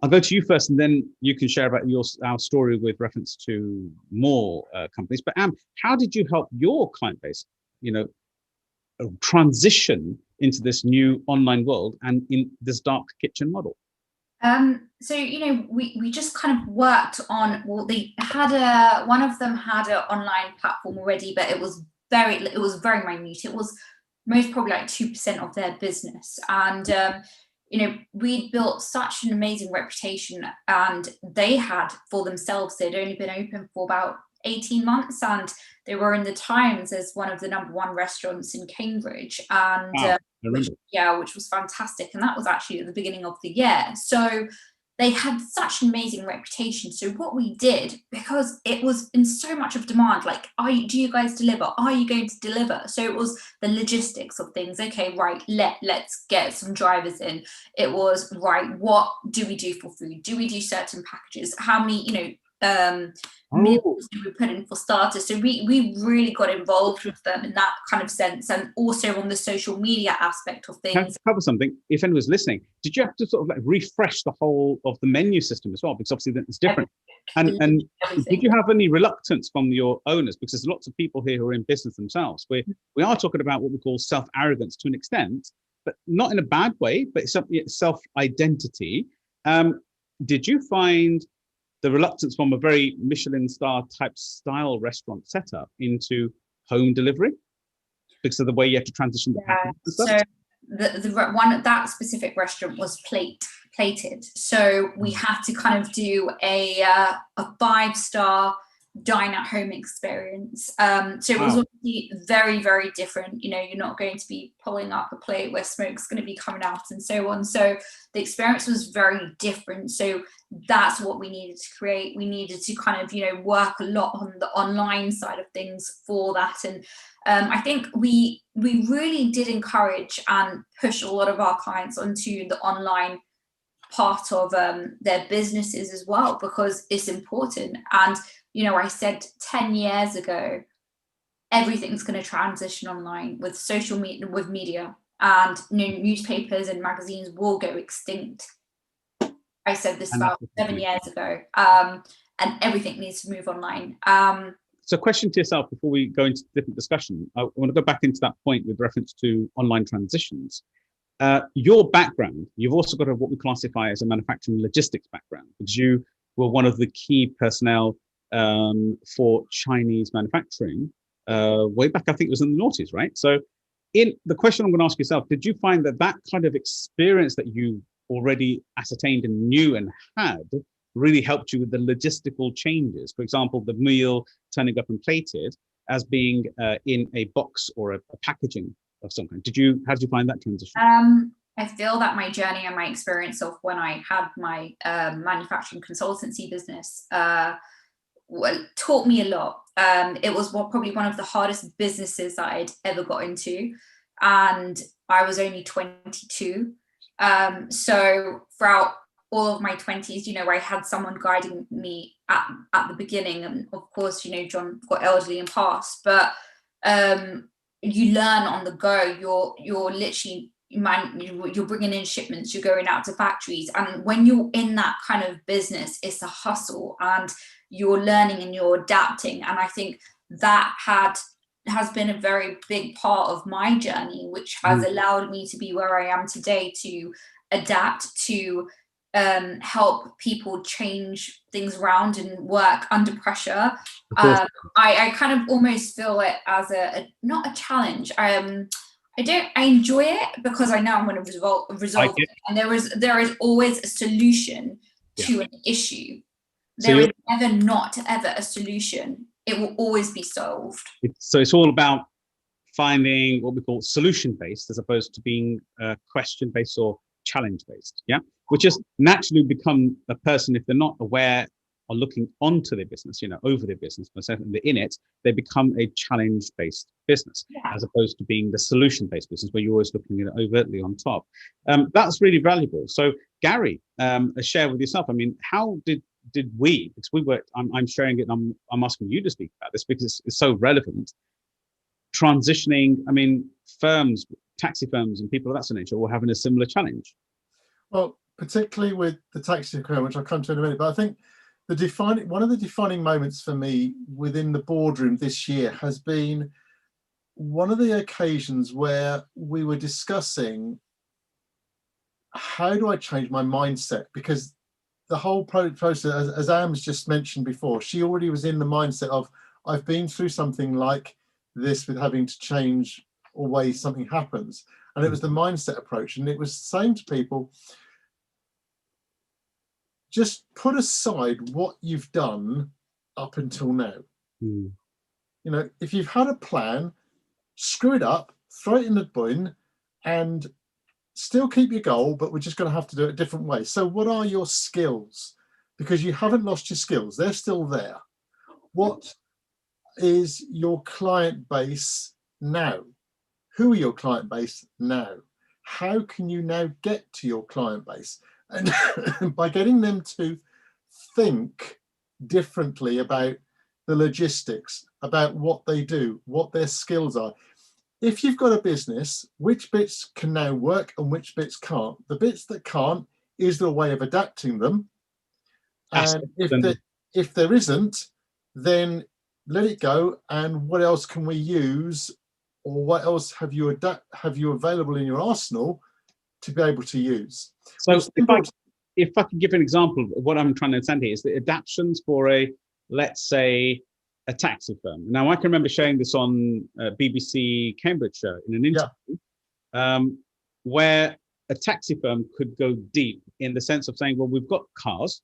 I'll go to you first, and then you can share about our story with reference to more companies. But how did you help your client base, transition into this new online world and in this dark kitchen model? So, we just kind of worked on, well, one of them had an online platform already, but it was very minute. It was most probably like 2% of their business. And, we built such an amazing reputation, and they had for themselves, they'd only been open for about 18 months, and they were in the Times as one of the #1 restaurants in Cambridge, and which was fantastic. And that was actually at the beginning of the year. So they had such an amazing reputation. So what we did, because it was in so much of demand, like, do you guys deliver? Are you going to deliver? So it was the logistics of things. Okay, right, let's get some drivers in. It was, right, what do we do for food? Do we do certain packages? How many, meals do we put in for starters? So we really got involved with them in that kind of sense, and also on the social media aspect of things. Can I cover something? If anyone's listening, did you have to sort of like refresh the whole of the menu system as well? Because obviously it's different. And did you have any reluctance from your owners? Because there's lots of people here who are in business themselves. We are talking about what we call self-arrogance to an extent, but not in a bad way, but it's self-identity. Did you find the reluctance from a very Michelin star type style restaurant setup into home delivery because of the way you have to transition the package and stuff? So the one at that specific restaurant was plated. So we had to kind of do a 5-star dine at home experience. So it was obviously very, very different. You're not going to be pulling up a plate where smoke's going to be coming out and so on. So the experience was very different. So that's what we needed to create. We needed to kind of, work a lot on the online side of things for that. And I think we really did encourage and push a lot of our clients onto the online part of their businesses as well, because it's important. And I said 10 years ago, everything's going to transition online with social media, with media, and newspapers and magazines will go extinct. I said this about 7 years ago, and everything needs to move online. So question to yourself before we go into different discussion. I want to go back into that point with reference to online transitions. Your background, you've also got what we classify as a manufacturing logistics background, because you were one of the key personnel for Chinese manufacturing way back, I think it was in the noughties, right? So in the question I'm going to ask yourself, did you find that kind of experience that you already ascertained and knew and had really helped you with the logistical changes? For example, the meal turning up and plated as being in a box or a packaging of some kind. How did you find that transition? I feel that my journey and my experience of when I had my manufacturing consultancy business taught me a lot. It was probably one of the hardest businesses that I'd ever got into, and I was only 22. So throughout all of my 20s, I had someone guiding me at the beginning, and of course, John got elderly and passed, but you learn on the go. You're literally, you're bringing in shipments, you're going out to factories, and when you're in that kind of business, it's a hustle, and you're learning and you're adapting. And I think that has been a very big part of my journey, which has allowed me to be where I am today, to adapt, to help people change things around and work under pressure. I kind of almost feel it as not a challenge. I enjoy it because I know I'm going to resolve it, and there is always a solution to an issue. There is never not ever a solution. It will always be solved. So it's all about finding what we call solution-based as opposed to being question-based or challenge-based, yeah? Which has naturally become a person, if they're not aware or looking onto their business, over their business, but certainly they're in it, they become a challenge-based business, as opposed to being the solution-based business where you're always looking at it overtly on top. That's really valuable. So Gary, share with yourself, I mean, how did we, because we worked, I'm sharing it, and I'm asking you to speak about this because it's so relevant, transitioning, I mean, firms, taxi firms and people of that sort of nature were having a similar challenge. Well, particularly with the taxi firm, which I'll come to in a minute, but I think one of the defining moments for me within the boardroom this year has been one of the occasions where we were discussing, how do I change my mindset? Because the whole process, as Am's just mentioned before, she already was in the mindset of, I've been through something like this with having to change a way something happens. And it was the mindset approach. And it was saying to people, just put aside what you've done up until now. If you've had a plan, screw it up, throw it in the bin, and still keep your goal, but we're just going to have to do it a different way. So what are your skills? Because you haven't lost your skills. They're still there. What is your client base now? Who are your client base now? How can you now get to your client base? And by getting them to think differently about the logistics, about what they do, what their skills are. If you've got a business, which bits can now work and which bits can't? The bits that can't, is there a way of adapting them? And if there isn't, then let it go. And what else can we use, or what else have you available in your arsenal to be able to use? So if I can give an example of what I'm trying to understand here, is the adaptions for let's say, a taxi firm. Now, I can remember sharing this on BBC Cambridgeshire in an interview, where a taxi firm could go deep in the sense of saying, well, we've got cars,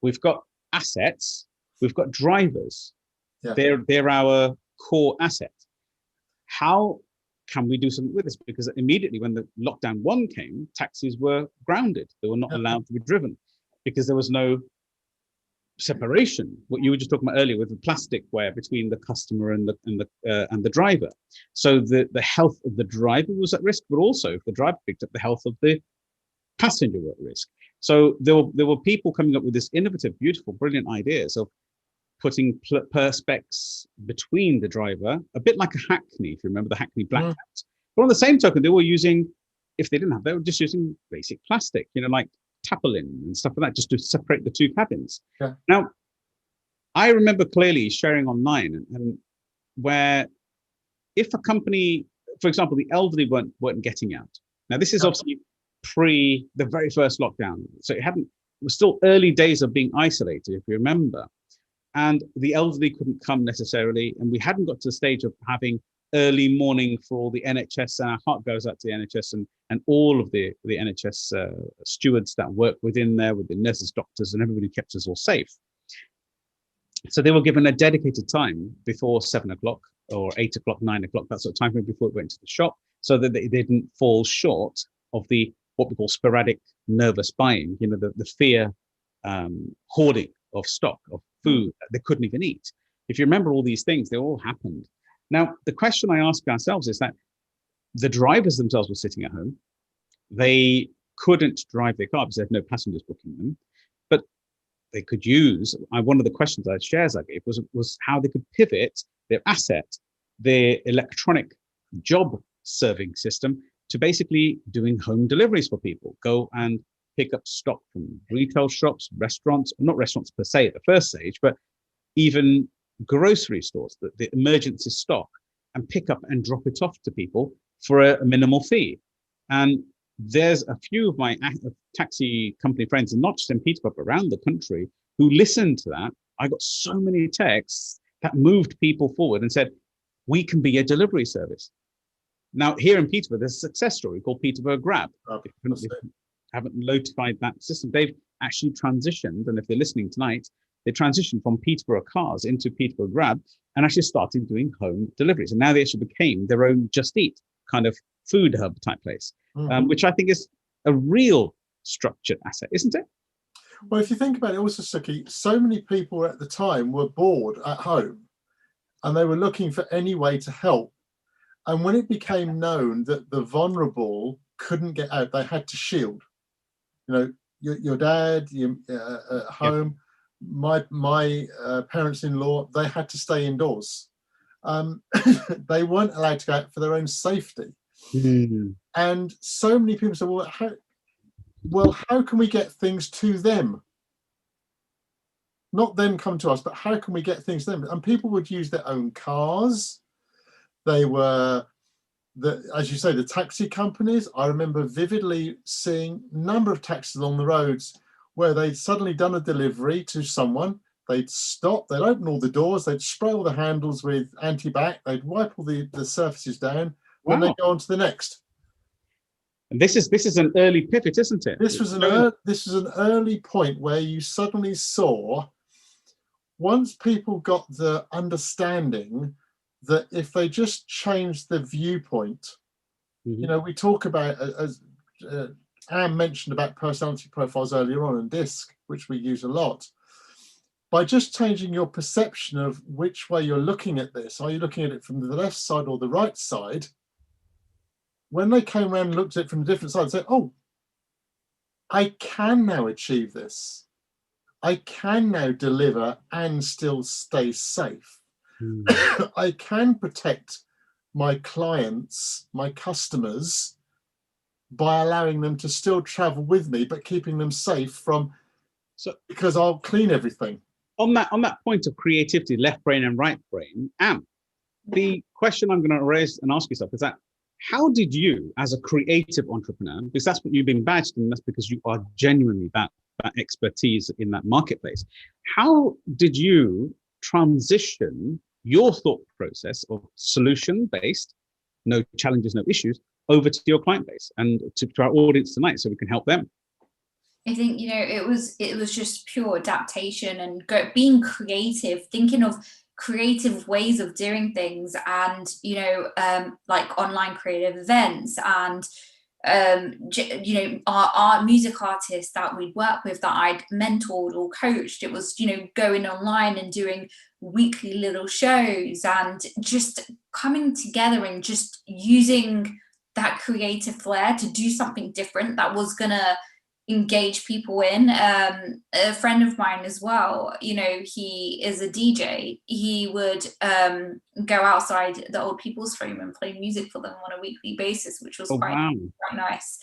we've got assets, we've got drivers. Yeah. They're our core asset. How can we do something with this? Because immediately when the lockdown 1 came, taxis were grounded. They were not allowed to be driven because there was no separation, what you were just talking about earlier with the plastic ware between the customer and the driver. So the health of the driver was at risk, but also if the driver picked up, the health of the passenger were at risk. So there were people coming up with this innovative, beautiful, brilliant ideas of putting perspex between the driver, a bit like a Hackney, if you remember the Hackney black hats. But on the same token, they were using, if they didn't have, they were just using basic plastic, like Tapolin and stuff like that, just to separate the 2 cabins. Yeah. Now, I remember clearly sharing online, and where if a company, for example, the elderly weren't getting out. Now, this is obviously pre the very first lockdown, so it was still early days of being isolated, if you remember. And the elderly couldn't come necessarily, and we hadn't got to the stage of having early morning for all the NHS, and our heart goes out to the NHS and all of the NHS stewards that work within there, with the nurses, doctors, and everybody kept us all safe. So they were given a dedicated time before 7 o'clock or 8 o'clock, 9 o'clock, that sort of time frame before it went to the shop, so that they didn't fall short of what we call sporadic nervous buying, the fear hoarding of stock, of food that they couldn't even eat. If you remember all these things, they all happened. Now, the question I ask ourselves is that the drivers themselves were sitting at home. They couldn't drive their car because they had no passengers booking them, but they could use, one of the questions I gave was how they could pivot their asset, their electronic job serving system, to basically doing home deliveries for people. Go and pick up stock from retail shops, restaurants, not restaurants per se at the first stage, but even grocery stores, the emergency stock, and pick up and drop it off to people for a minimal fee. And there's a few of my taxi company friends, and not just in Peterborough, but around the country, who listened to that. I got so many texts that moved people forward and said, we can be a delivery service. Now, here in Peterborough, there's a success story called Peterborough Grab. If you haven't notified that system, they've actually transitioned, and if they're listening tonight, they transitioned from Peterborough cars into Peterborough Grab and actually started doing home deliveries. And now they actually became their own Just Eat kind of food hub type place, which I think is a real structured asset, isn't it? Well, if you think about it also, Sukhi, so many people at the time were bored at home and they were looking for any way to help. And when it became known that the vulnerable couldn't get out, they had to shield. You know, your dad, at home, my parents-in-law, they had to stay indoors. They weren't allowed to go out for their own safety. And so many people said, well, how can we get things to them? Not them come to us, but how can we get things to them? And people would use their own cars. They were, as you say, the taxi companies. I remember vividly seeing a number of taxis on the roads where they'd suddenly done a delivery to someone. They'd stop, they'd open all the doors, they'd spray all the handles with anti-bac, they'd wipe all the surfaces down, then they'd go on to the next. And this is an early pivot, isn't it? This was an early point where you suddenly saw, once people got the understanding that if they just changed the viewpoint, you know, we talk about, as Anne mentioned about personality profiles earlier on, and DISC, which we use a lot. By just changing your perception of which way you're looking at this, are you looking at it from the left side or the right side? When they came around and looked at it from a different side, said, oh, I can now achieve this. I can now deliver and still stay safe. I can protect my clients, my customers, by allowing them to still travel with me, but keeping them safe from, because I'll clean everything. On that point of creativity, left brain and right brain, the question I'm going to raise and ask yourself is that, how did you, as a creative entrepreneur, because that's what you've been badged in, that's because you are genuinely that expertise in that marketplace, how did you transition your thought process of solution-based, no challenges, no issues, over to your client base and to our audience tonight so we can help them? I think, you know, it was just pure adaptation and being creative, thinking of creative ways of doing things, and, you know, like online creative events, and you know, our music artists that we'd work with that I'd mentored or coached. It was, you know, going online and doing weekly little shows and just coming together and just using that creative flair to do something different that was gonna engage people in. A friend of mine as well, you know, he is a DJ. He would go outside the old people's home and play music for them on a weekly basis, which was quite nice.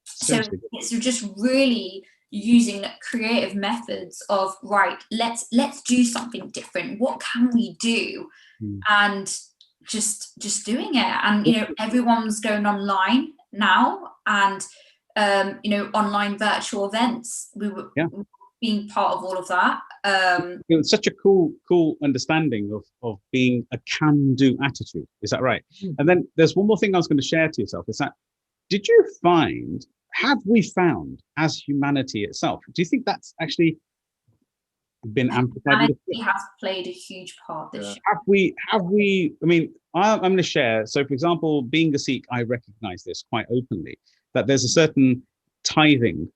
So it's just really using creative methods of, right, let's do something different. What can we do? And just doing it. And, you know, everyone's going online now, and you know, online virtual events. We were being part of all of that. It was such a cool understanding of being a can-do attitude. Is that right? And then there's one more thing I was going to share to yourself, is that, have we found as humanity itself, do you think that's actually been amplified? Humanity has played a huge part this year. Have we, I mean, I'm going to share. So for example, being a Sikh, I recognize this quite openly, that there's a certain tithing,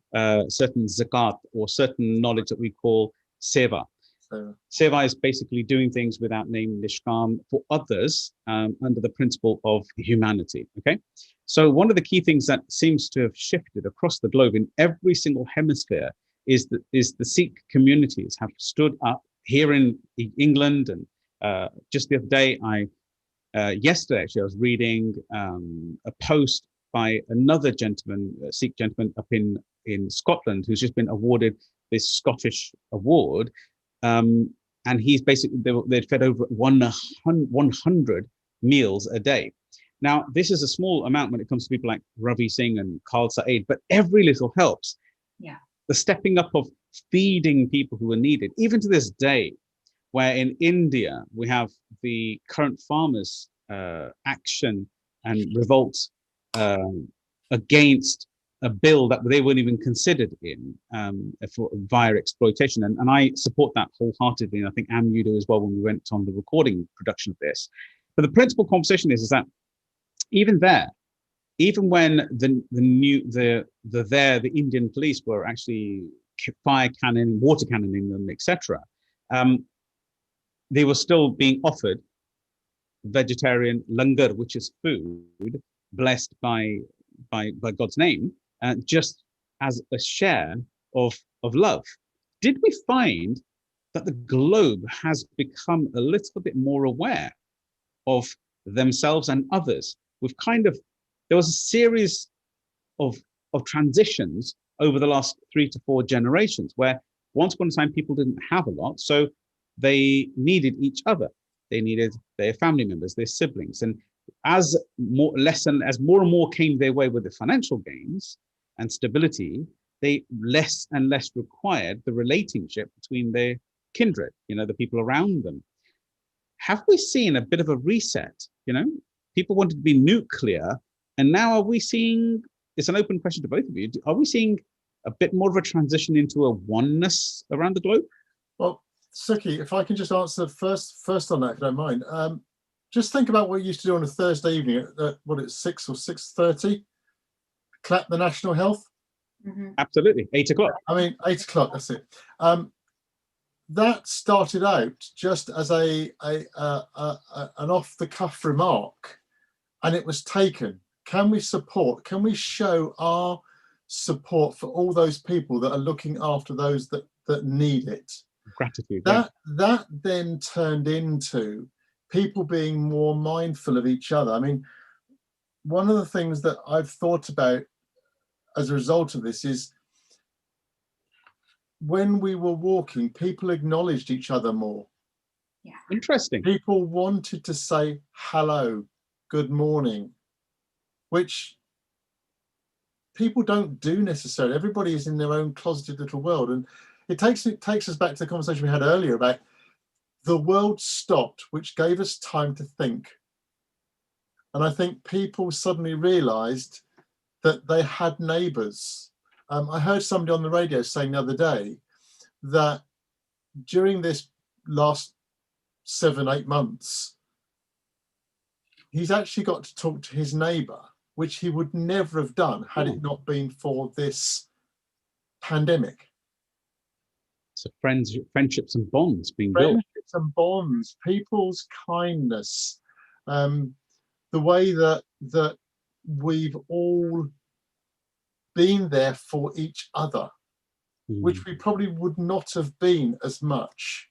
certain zakat, or certain knowledge that we call seva. Seva is basically doing things without naming nishkam for others, under the principle of humanity. Okay, so one of the key things that seems to have shifted across the globe in every single hemisphere is the Sikh communities have stood up here in England. And just the other day, yesterday actually, I was reading a post by another gentleman, a Sikh gentleman up in Scotland, who's just been awarded this Scottish award. And he's basically, they'd fed over 100 meals a day. Now, this is a small amount when it comes to people like Ravi Singh and Khalsa Saeed, but every little helps. Yeah. The stepping up of feeding people who are needed, even to this day, where in India, we have the current farmers' action and revolt against a bill that they weren't even considered in via exploitation. And I support that wholeheartedly. And I think you do as well when we went on the recording production of this. But the principal conversation is that even there, even when the Indian police were actually fire cannon, water cannoning them, etc., they were still being offered vegetarian langar, which is food blessed by God's name, just as a share of love. Did we find that the globe has become a little bit more aware of themselves and others? There was a series of transitions over the last 3 to 4 generations where once upon a time people didn't have a lot, so they needed each other. They needed their family members, their siblings. And as more and more came their way with the financial gains and stability, they less and less required the relationship between their kindred, the people around them. Have we seen a bit of a reset? People wanted to be nuclear, and now are we seeing, it's an open question to both of you, are we seeing a bit more of a transition into a oneness around the globe? Well, Sukhi, if I can just answer first on that, if you don't mind. Just think about what you used to do on a Thursday evening at 6 or 6:30, clap the national health. Mm-hmm. Absolutely, 8 o'clock. I mean, 8 o'clock. That's it. That started out just as an off-the-cuff remark, and it was taken. Can we show our support for all those people that are looking after those that need it? Gratitude. That then turned into people being more mindful of each other. I mean, one of the things that I've thought about as a result of this is when we were walking, people acknowledged each other more. Yeah. Interesting. People wanted to say hello, good morning, which people don't do necessarily. Everybody is in their own closeted little world. And it takes us back to the conversation we had earlier about the world stopped, which gave us time to think. And I think people suddenly realized that they had neighbors. I heard somebody on the radio saying the other day that during this last 7-8 months, he's actually got to talk to his neighbor, which he would never have done had it not been for this pandemic. So friendships and bonds being built. Friendships and bonds, people's kindness, the way that we've all been there for each other, which we probably would not have been as much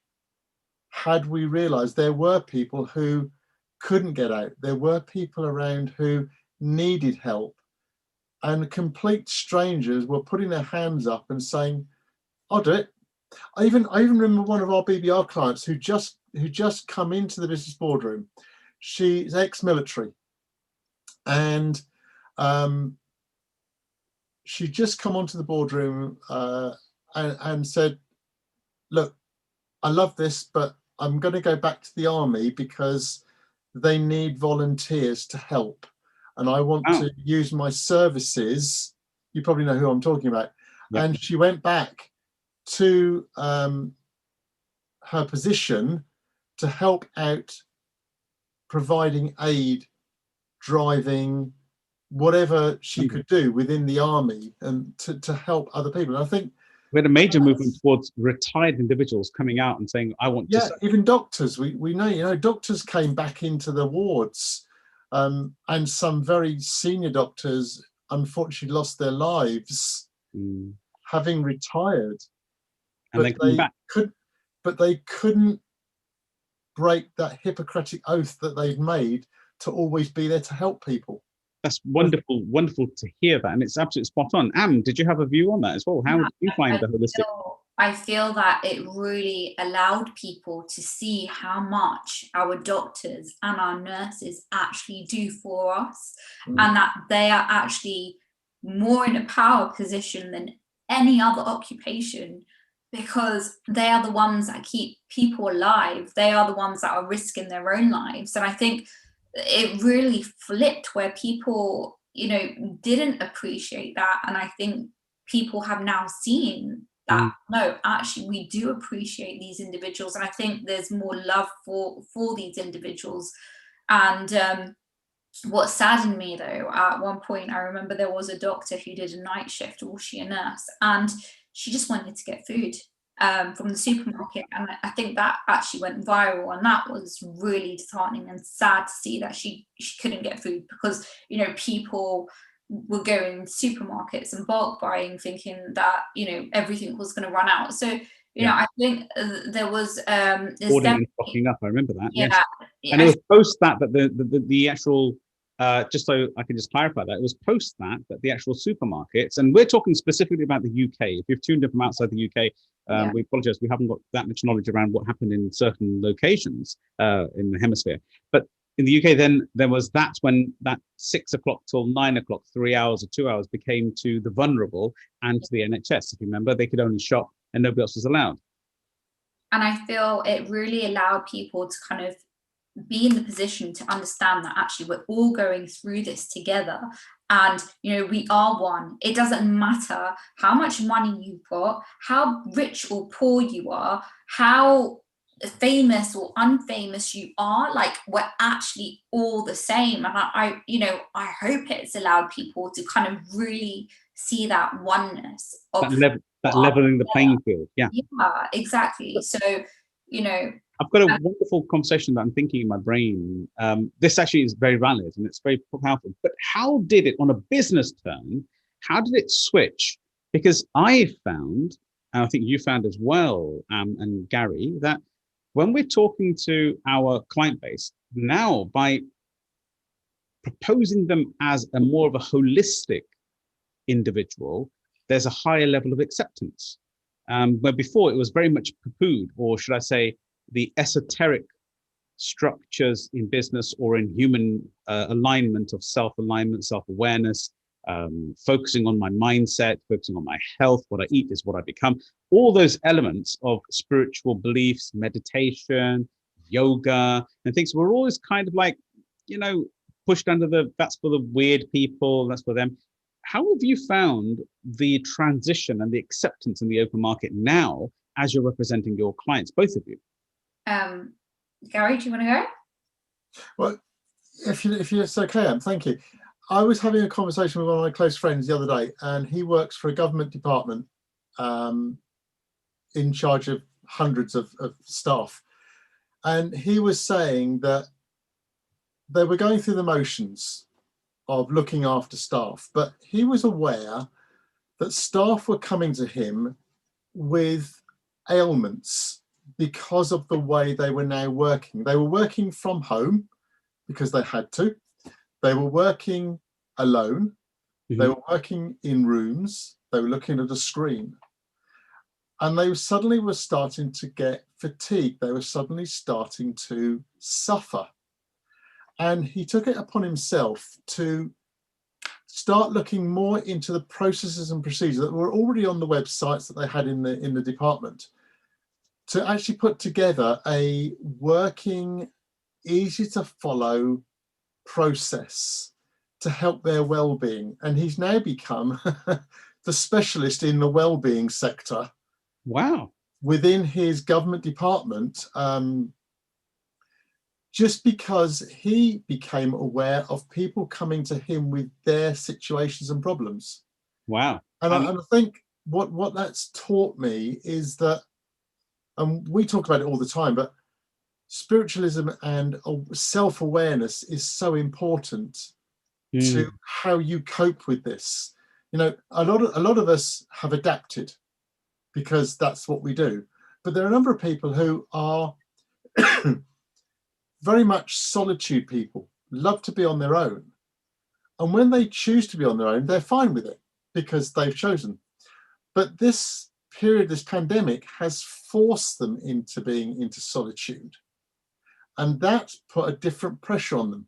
had we realized there were people who couldn't get out. There were people around who needed help, and complete strangers were putting their hands up and saying, I'll do it. I even remember one of our BBR clients who just come into the business boardroom. She's ex-military, and she just come onto the boardroom and said, look, I love this, but I'm going to go back to the army because they need volunteers to help, and I want to use my services. You probably know who I'm talking about. Yep. And she went back to her position to help out, providing aid, driving, whatever she could do within the army, and to help other people. And I think we had a major movement towards retired individuals coming out and saying, I want to. Yeah, even doctors. We know, doctors came back into the wards, and some very senior doctors unfortunately lost their lives having retired. And then coming back. But they couldn't break that Hippocratic oath that they'd made to always be there to help people. That's wonderful, wonderful to hear that, and it's absolutely spot on. Did you have a view on that as well? How did you find the holistic? I feel that it really allowed people to see how much our doctors and our nurses actually do for us, and that they are actually more in a power position than any other occupation, because they are the ones that keep people alive. They are the ones that are risking their own lives. And I think it really flipped where people, didn't appreciate that. And I think people have now seen that, no, actually, we do appreciate these individuals. And I think there's more love for these individuals. And what saddened me, though, at one point, I remember there was a doctor who did a night shift, or she a nurse, and she just wanted to get food from the supermarket. And I think that actually went viral, and that was really disheartening and sad to see that she couldn't get food because, people were going to supermarkets and bulk buying, thinking that, everything was going to run out. So, I think there was ordering and stocking up. I remember that. Yeah. Yes. And it was post that the actual, just so I can just clarify that, it was post that the actual supermarkets, and we're talking specifically about the UK. If you've tuned in from outside the UK, we apologise, we haven't got that much knowledge around what happened in certain locations in the hemisphere. But in the UK, then that's when that 6 o'clock till 9 o'clock, 3 hours or 2 hours became to the vulnerable and to the NHS. If you remember, they could only shop and nobody else was allowed. And I feel it really allowed people to kind of be in the position to understand that actually we're all going through this together, and we are one. It doesn't matter how much money you've got, how rich or poor you are, how famous or unfamous you are, like, we're actually all the same. And I hope it's allowed people to kind of really see that oneness of that leveling the playing field. Yeah, exactly. So I've got a wonderful conversation that I'm thinking in my brain. This actually is very valid and it's very powerful. But how did it, on a business term, how did it switch? Because I found, and I think you found as well, and Gary, that when we're talking to our client base now, by proposing them as a more of a holistic individual, there's a higher level of acceptance. Where before it was very much poo-pooed, or should I say, the esoteric structures in business or in human alignment of self-alignment, self-awareness, focusing on my mindset, focusing on my health, what I eat is what I become, all those elements of spiritual beliefs, meditation, yoga, and things were always kind of like, pushed under that's for the weird people, that's for them. How have you found the transition and the acceptance in the open market now as you're representing your clients, both of you? Gary, do you want to go? Well, if it's okay, thank you. I was having a conversation with one of my close friends the other day, and he works for a government department in charge of hundreds of staff. And he was saying that they were going through the motions of looking after staff, but he was aware that staff were coming to him with ailments because of the way they were now working. They were working from home because they had to. They were working alone. Mm-hmm. They were working in rooms. They were looking at a screen. And they suddenly were starting to get fatigued. They were suddenly starting to suffer. And he took it upon himself to start looking more into the processes and procedures that were already on the websites that they had in the department, to actually put together a working, easy to follow process to help their well-being. And he's now become the specialist in the well-being sector. Wow. Within his government department, just because he became aware of people coming to him with their situations and problems. Wow. And I think what that's taught me is that, and we talk about it all the time, but spiritualism and self-awareness is so important to how you cope with this. A lot of us have adapted because that's what we do. But there are a number of people who are very much solitude people, love to be on their own. And when they choose to be on their own, they're fine with it because they've chosen. But this period, this pandemic, has forced them into being into solitude. And that put a different pressure on them.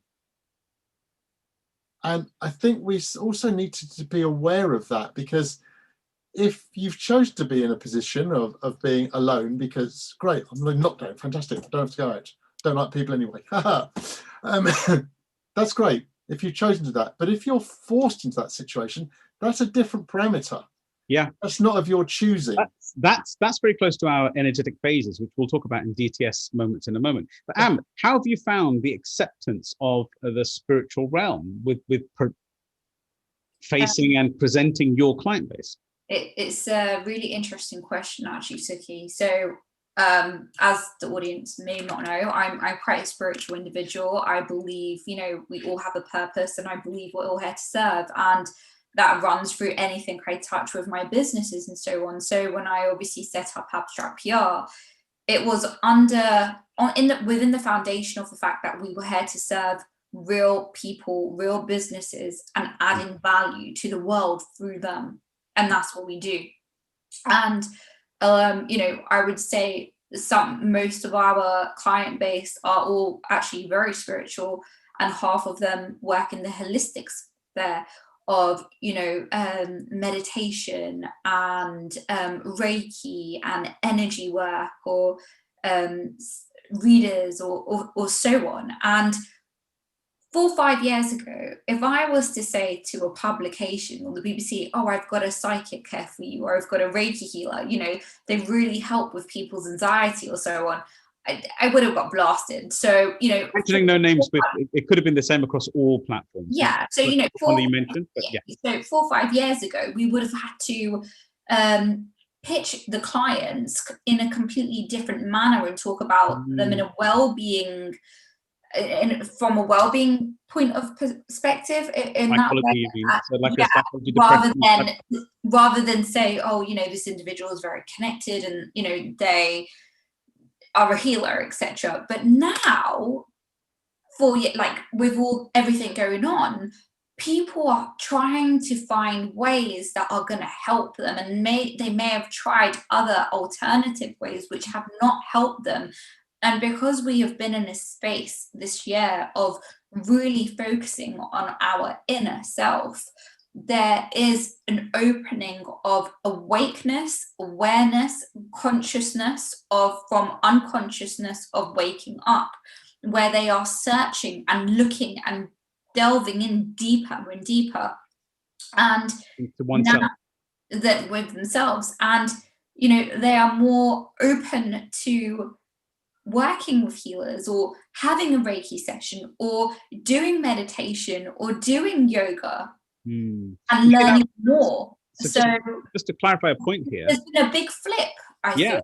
And I think we also need to be aware of that, because if you've chosen to be in a position of being alone, because great, I'm in lockdown, fantastic, don't have to go out, don't like people anyway. That's great. if you've chosen to do that. But if you're forced into that situation, that's a different parameter. Yeah, that's not of your choosing. That's very close to our energetic phases, which we'll talk about in DTS moments in a moment. But how have you found the acceptance of the spiritual realm with facing and presenting your client base? It's a really interesting question, actually, Sukhi. So, as the audience may not know, I'm quite a spiritual individual. I believe, we all have a purpose, and I believe we're all here to serve. And that runs through anything I touch with my businesses and so on. So when I obviously set up Abstract PR, it was within the foundation of the fact that we were here to serve real people, real businesses, and adding value to the world through them. And that's what we do. And I would say most of our client base are all actually very spiritual, and half of them work in the holistic sphere of meditation and Reiki and energy work, or readers, or so on. And 4 or 5 years ago, if I was to say to a publication or the BBC, oh, I've got a psychic here for you, or I've got a Reiki healer, they really help with people's anxiety or so on, I would have got blasted. So, mentioning no names, but it could have been the same across all platforms. Yeah. So, you mentioned, but yeah. So 4 or 5 years ago, we would have had to pitch the clients in a completely different manner and talk about them in a well-being, from a well-being point of perspective, in that way, rather than say, oh, this individual is very connected, and they are a healer, etc. But now, with everything going on, people are trying to find ways that are going to help them, and they may have tried other alternative ways which have not helped them. And because we have been in a space this year of really focusing on our inner self, there is an opening of awakeness, awareness, consciousness from unconsciousness of waking up, where they are searching and looking and delving in deeper and deeper, and that with themselves, and they are more open to working with healers, or having a Reiki session, or doing meditation, or doing yoga, and learning more. So just to clarify a point here, there's been a big flip, I think.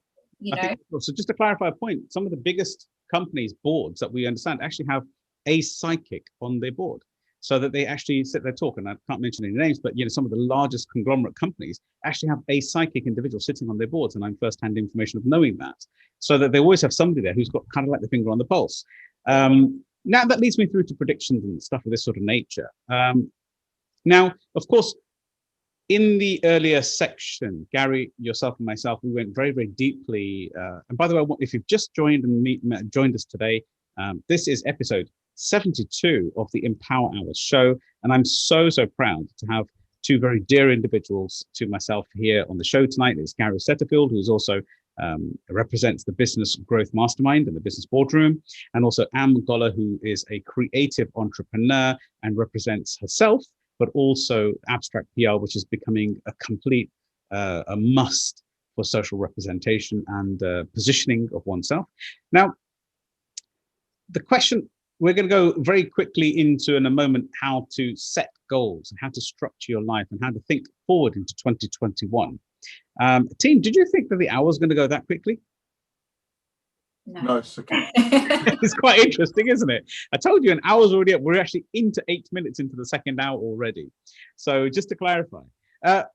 So just to clarify a point, some of the biggest companies' boards that we understand actually have a psychic on their board, so that they actually sit there talk. And I can't mention any names, but some of the largest conglomerate companies actually have a psychic individual sitting on their boards, and I'm first-hand information of knowing that, so that they always have somebody there who's got kind of like the finger on the pulse. Now that leads me through to predictions and stuff of this sort of nature. Now, of course, in the earlier section, Gary, yourself, and myself, we went very, very deeply. And by the way, if you've just joined us today, this is episode 72 of the Empower Hours show. And I'm so, so proud to have two very dear individuals to myself here on the show tonight. It's Gary Setterfield, who's also represents the Business Growth Mastermind and the Business Boardroom, and also Golhar, who is a creative entrepreneur and represents herself, but also Abstract PR, which is becoming a complete a must for social representation and positioning of oneself. Now, the question we're going to go very quickly into in a moment, how to set goals and how to structure your life and how to think forward into 2021. Team, did you think that the hour was going to go that quickly? No, it's okay. It's quite interesting, isn't it? I told you an hour's already up. We're actually into 8 minutes into the second hour already. So just to clarify, I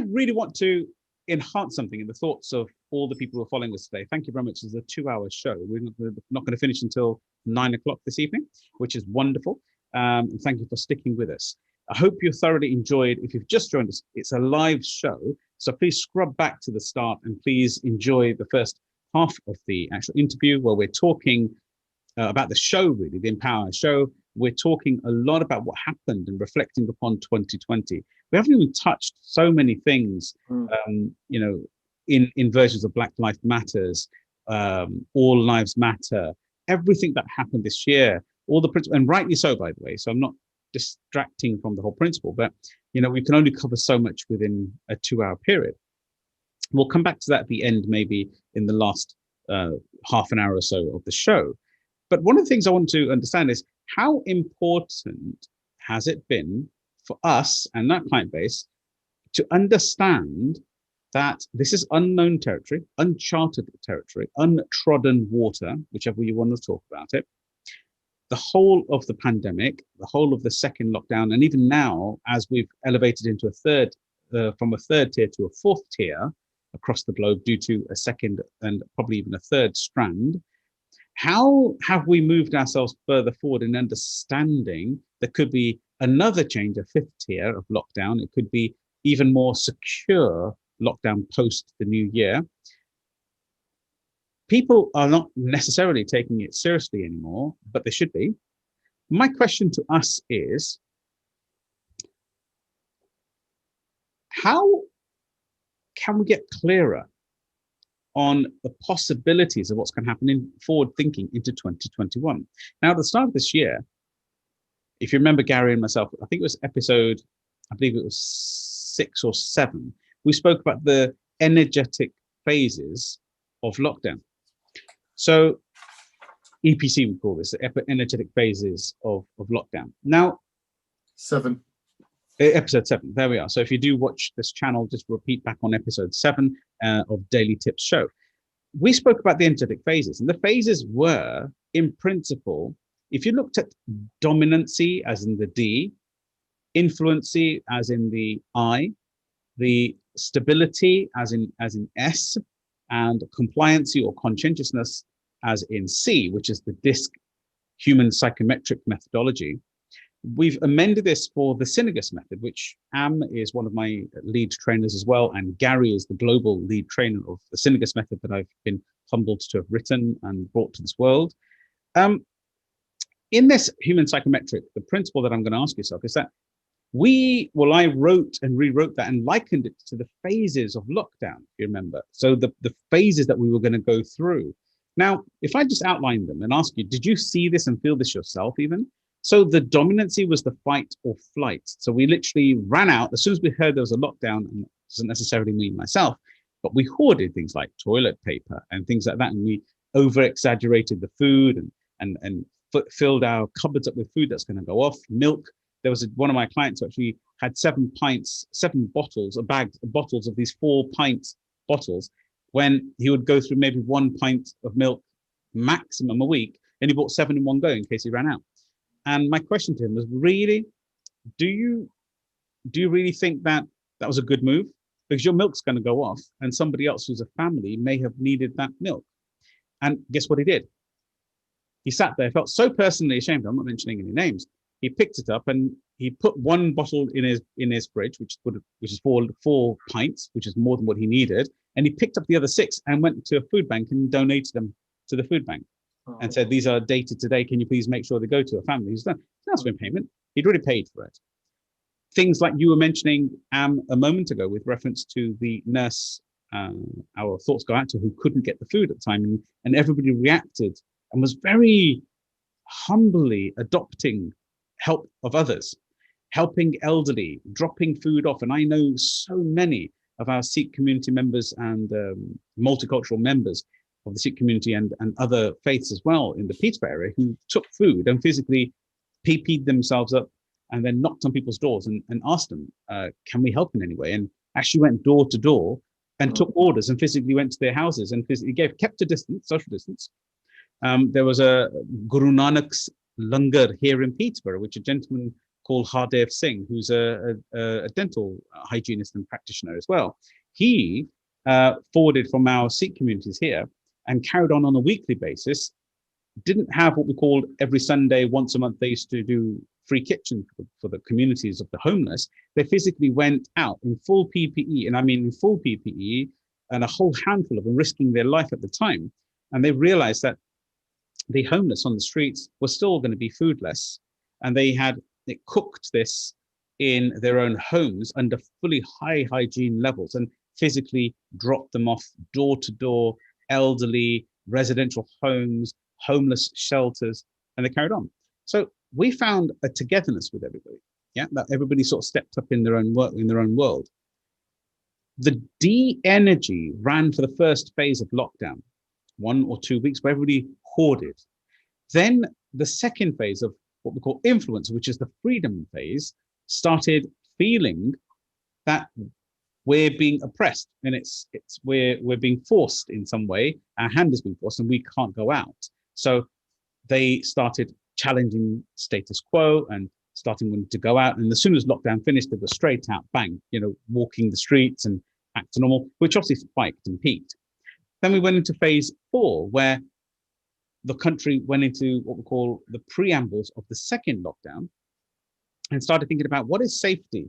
really want to enhance something in the thoughts of all the people who are following us today. Thank you very much. It's a 2-hour show. We're not going to finish until 9 o'clock this evening, which is wonderful. And thank you for sticking with us. I hope you thoroughly enjoyed. If you've just joined us, it's a live show. So please scrub back to the start and please enjoy the first half of the actual interview where we're talking about the show, really, the Empower show. We're talking a lot about what happened and reflecting upon 2020. We haven't even touched so many things, in versions of Black Lives Matters, All Lives Matter, everything that happened this year. all the principles, and rightly so, by the way. So I'm not distracting from the whole principle, but we can only cover so much within a 2-hour period. We'll come back to that at the end, maybe in the last half an hour or so of the show. But one of the things I want to understand is how important has it been for us and that client base to understand that this is unknown territory, uncharted territory, untrodden water, whichever you want to talk about it. The whole of the pandemic, the whole of the second lockdown, and even now, as we've elevated into a third, from a third tier to a fourth tier across the globe due to a second and probably even a third strand, how have we moved ourselves further forward in understanding there could be another change, a fifth tier of lockdown? It could be even more secure lockdown post the new year. People are not necessarily taking it seriously anymore, but they should be. My question to us is, how can we get clearer on the possibilities of what's going to happen in forward thinking into 2021? Now, at the start of this year, if you remember Gary and myself, I think it was episode, I believe it was 6 or 7, we spoke about the energetic phases of lockdown. So EPC, we call this, the energetic phases of lockdown. Now, 7. Episode 7, there we are. So if you do watch this channel, just repeat back on episode 7 of Daily Tips Show. We spoke about the energetic phases, and the phases were, in principle, if you looked at dominancy as in the D, influency as in the I, the stability as in S, and compliancy or conscientiousness as in C, which is the DISC human psychometric methodology. We've amended this for the Synergist method, which Am is one of my lead trainers as well, and Gary is the global lead trainer of the Synergist method that I've been humbled to have written and brought to this world. In this human psychometric, the principle that I'm going to ask yourself is that I wrote and rewrote that and likened it to the phases of lockdown, if you remember. So the phases that we were going to go through. Now, if I just outline them and ask you, did you see this and feel this yourself even? So the dominancy was the fight or flight. So we literally ran out as soon as we heard there was a lockdown, and it doesn't necessarily mean myself, but we hoarded things like toilet paper and things like that. And we over exaggerated the food and filled our cupboards up with food that's going to go off. Milk. There was one of my clients who actually had 7 bottles, bottles of these 4-pint bottles, when he would go through maybe 1 pint of milk maximum a week, and he bought 7 in one go in case he ran out. And my question to him was, really, do you really think that was a good move? Because your milk's going to go off, and somebody else who's a family may have needed that milk. And guess what he did? He sat there, felt so personally ashamed. I'm not mentioning any names. He picked it up and he put 1 bottle in his fridge, which is 4 pints, which is more than what he needed. And he picked up the other 6 and went to a food bank and donated them to the food bank. And said, these are dated today. Can you please make sure they go to a family who's done? That's been payment. He'd already paid for it. Things like you were mentioning a moment ago with reference to the nurse, our thoughts go out to, who couldn't get the food at the time, and everybody reacted and was very humbly adopting help of others, helping elderly, dropping food off. And I know so many of our Sikh community members and multicultural members of the Sikh community and other faiths as well in the Peterborough area who took food and physically PP'd themselves up and then knocked on people's doors and asked them, can we help in any way? And actually went door to door and took orders and physically went to their houses and physically kept a distance, social distance. There was a Guru Nanak's Langar here in Peterborough, which a gentleman called Hardev Singh, who's a dental hygienist and practitioner as well. He forwarded from our Sikh communities here and carried on a weekly basis. Didn't have what we called every Sunday, once a month, they used to do free kitchen for the communities of the homeless. They physically went out in full PPE, and I mean in full PPE, and a whole handful of them risking their life at the time. And they realized that the homeless on the streets were still going to be foodless, and they cooked this in their own homes under fully high hygiene levels and physically dropped them off door to door, elderly, residential homes, homeless shelters, and they carried on. So we found a togetherness with everybody. Yeah, that everybody sort of stepped up in their own work, in their own world. The D energy ran for the first phase of lockdown, 1 or 2 weeks, where everybody hoarded. Then the second phase of what we call influence, which is the freedom phase, started feeling that we're being oppressed, and we're being forced in some way. Our hand is being forced, and we can't go out. So they started challenging status quo and starting wanting to go out. And as soon as lockdown finished, they were straight out, bang, walking the streets and back to normal, which obviously spiked and peaked. Then we went into phase 4, where the country went into what we call the preambles of the second lockdown and started thinking about what is safety?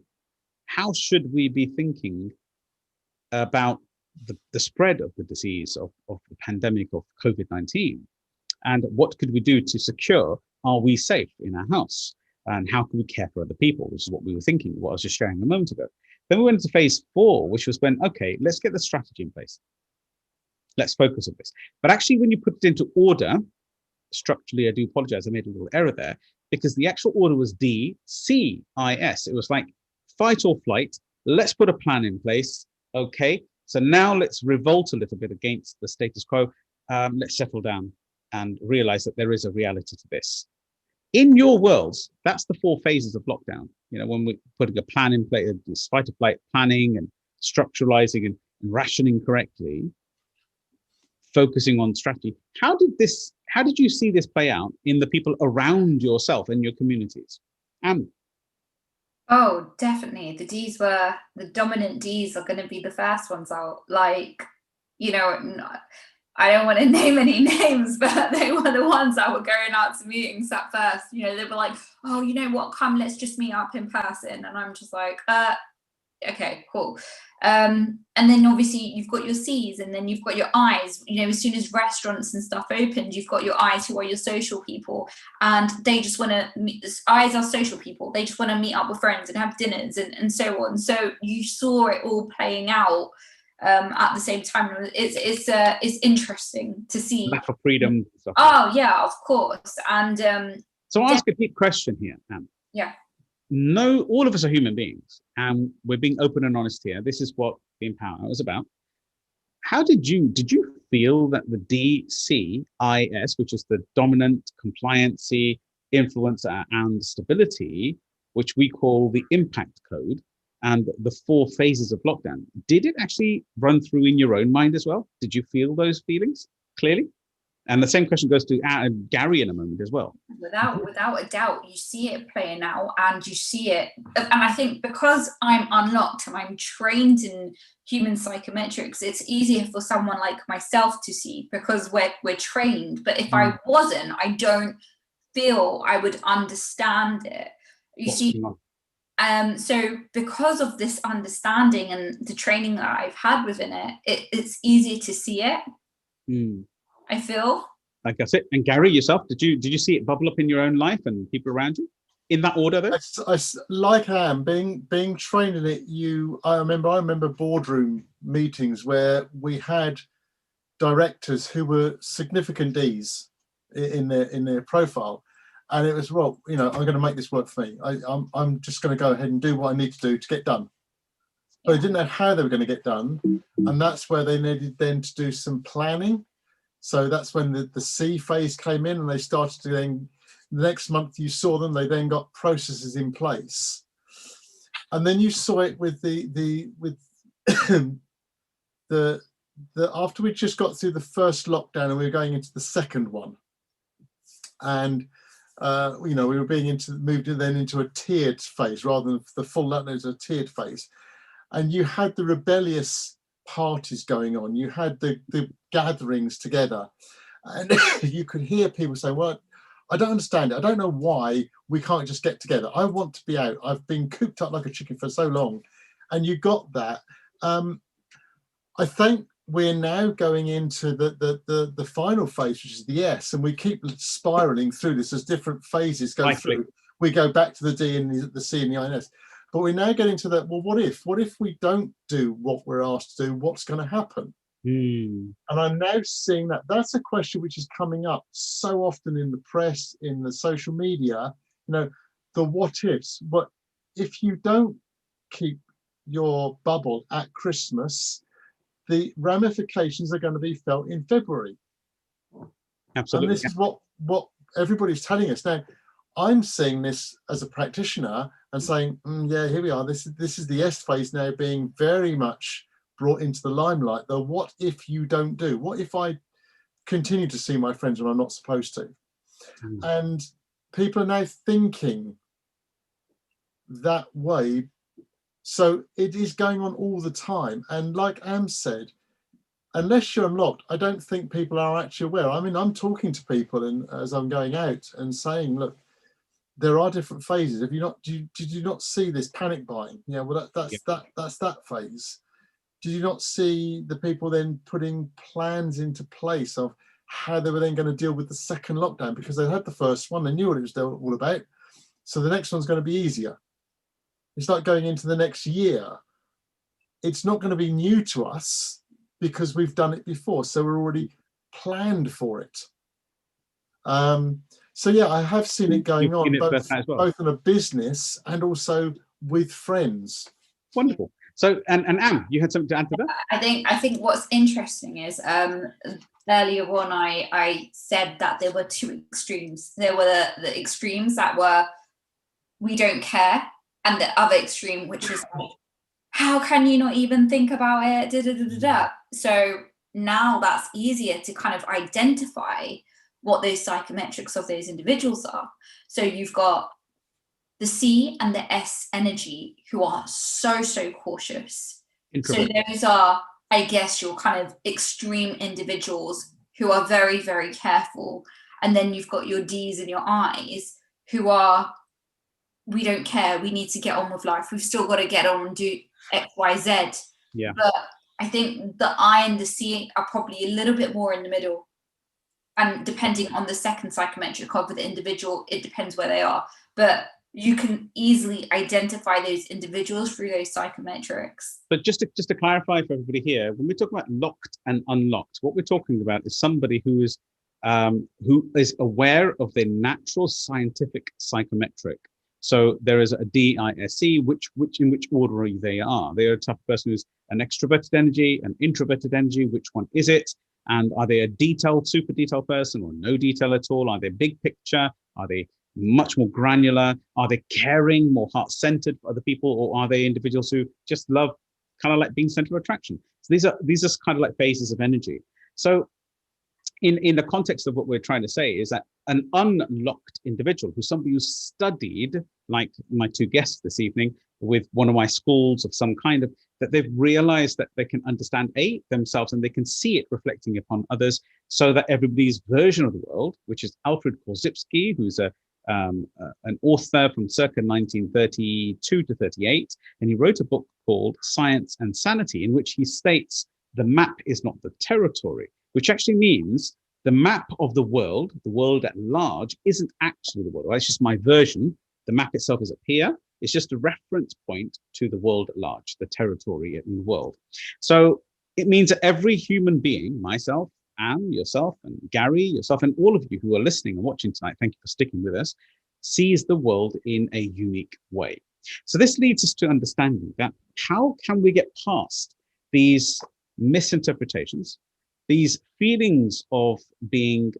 How should we be thinking about the spread of the disease, of the pandemic of COVID-19? And what could we do to secure, are we safe in our house? And how can we care for other people, which is what we were thinking, what I was just sharing a moment ago. Then we went into phase 4, which was when, okay, let's get the strategy in place. Let's focus on this. But actually, when you put it into order, structurally, I do apologize, I made a little error there, because the actual order was DCIS. It was like fight or flight. Let's put a plan in place. Okay, so now let's revolt a little bit against the status quo. Let's settle down and realize that there is a reality to this. In your worlds, that's the 4 phases of lockdown. When we're putting a plan in place, fight or flight planning and structuralizing and rationing correctly, focusing on strategy. How did you see this play out in the people around yourself and your communities? Oh, definitely. The dominant Ds are going to be the first ones out. Like, I don't want to name any names, but they were the ones that were going out to meetings at first. They were like, oh, you know what, come, let's just meet up in person. And I'm just like, okay, cool. And then obviously you've got your Cs, and then you've got your Is. As soon as restaurants and stuff opened, you've got your Is, who are your social people, and they just want to meet. Is are social people. They just want to meet up with friends and have dinners and so on. So you saw it all playing out at the same time. It's interesting to see. Lack of freedom. Stuff. Oh yeah, of course. And so I'll ask a deep question here, Anne. Yeah. No, all of us are human beings, and we're being open and honest here. This is what the Empower is about. How did you feel that the DCIS, which is the dominant, compliancy, influencer, and stability, which we call the impact code, and the 4 phases of lockdown, did it actually run through in your own mind as well? Did you feel those feelings clearly? And the same question goes to Gary in a moment as well. Without a doubt, you see it playing out, and you see it. And I think because I'm unlocked and I'm trained in human psychometrics, it's easier for someone like myself to see, because we're trained. But if I wasn't, I don't feel I would understand it. So because of this understanding and the training that I've had within it's easier to see it. I feel. Like I said. And Gary, yourself, did you see it bubble up in your own life and people around you in that order though? Like Anne, being trained in it, I remember boardroom meetings where we had directors who were significant Ds in their profile, and it was, well, I'm going to make this work for me. I'm just going to go ahead and do what I need to do to get done. But they didn't know how they were going to get done, and that's where they needed then to do some planning. So that's when the C phase came in, and they started to then, the next month you saw them, they then got processes in place. And then you saw it with the after we just got through the first lockdown and we were going into the second one. And we were moved then into a tiered phase rather than the full lockdown. It was a tiered phase. And you had the rebellious parties going on, you had the gatherings together, and you could hear people say, well, I don't understand it, I don't know why we can't just get together, I want to be out, I've been cooped up like a chicken for so long. And you got that. I think we're now going into the final phase, which is the S, and we keep spiraling through this as different phases go through. We go back to the D and the C and the INS. But we're now getting to that, well, what if we don't do what we're asked to do? What's going to happen? Mm. And I'm now seeing that that's a question which is coming up so often in the press, in the social media, you know, the what ifs. But if you don't keep your bubble at Christmas, the ramifications are going to be felt in February. Absolutely. And this is what everybody's telling us. Now, I'm seeing this as a practitioner and saying, yeah, here we are. This is the S phase now being very much brought into the limelight. The what if you don't do? What if I continue to see my friends when I'm not supposed to? And people are now thinking that way. So it is going on all the time. And like Am said, unless you're unlocked, I don't think people are actually aware. I mean, I'm talking to people and as I'm going out and saying, look, there are different phases. Did you not see this panic buying? Yeah, well, that's that phase. Did you not see the people then putting plans into place of how they were then going to deal with the second lockdown? Because they had the first one, they knew what it was all about. So the next one's going to be easier. It's like going into the next year. It's not going to be new to us because we've done it before. So we're already planned for it. So yeah, I have seen it going on both in a business and also with friends. Wonderful. So, and Am, you had something to add to that? I think what's interesting is earlier on I said that there were two extremes. There were the extremes that were we don't care, and the other extreme, which is like, how can you not even think about it? Da, da, da, da, da. So now that's easier to kind of identify what those psychometrics of those individuals are. So you've got the C and the S energy who are so cautious. So those are, I guess, your kind of extreme individuals who are very, very careful. And then you've got your D's and your I's who are, we don't care, we need to get on with life. We've still got to get on and do X, Y, Z. Yeah. But I think the I and the C are probably a little bit more in the middle. And depending on the second psychometric of the individual, it depends where they are. But you can easily identify those individuals through those psychometrics. But just to clarify for everybody here, when we talk about locked and unlocked, what we're talking about is somebody who is aware of their natural scientific psychometric. So there is a DISC, in which order they are. They are a type of person who's an extroverted energy, an introverted energy. Which one is it? And are they a detailed, super detailed person, or no detail at all? Are they big picture? Are they much more granular? Are they caring, more heart-centered for other people, or are they individuals who just love kind of like being center of attraction? So these are kind of like phases of energy. So in the context of what we're trying to say is that an unlocked individual, who's somebody who's studied, like my two guests this evening, with one of my schools of some kind of, that they've realized that they can understand themselves and they can see it reflecting upon others, so that everybody's version of the world, which is Alfred Korzybski, who's an author from circa 1932 to 38, and he wrote a book called Science and Sanity, in which he states the map is not the territory, which actually means the map of the world at large, isn't actually the world. It's just my version. The map itself is up here. It's just a reference point to the world at large, the territory in the world. So it means that every human being, myself, Anne, yourself, and Gary, yourself, and all of you who are listening and watching tonight, thank you for sticking with us, sees the world in a unique way. So this leads us to understanding that how can we get past these misinterpretations, these feelings of being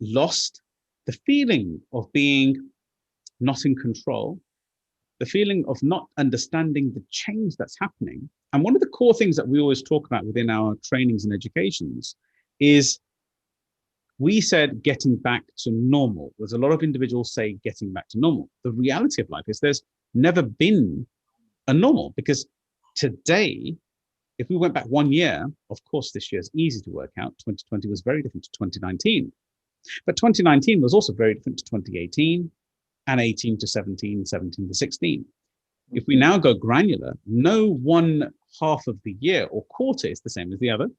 lost, the feeling of being not in control, the feeling of not understanding the change that's happening. And one of the core things that we always talk about within our trainings and educations is, we said getting back to normal. There's a lot of individuals say getting back to normal. The reality of life is there's never been a normal, because today, if we went back 1 year, of course, this year is easy to work out. 2020 was very different to 2019. But 2019 was also very different to 2018, and 18 to 17, 17 to 16. If we now go granular, no one half of the year or quarter is the same as the other.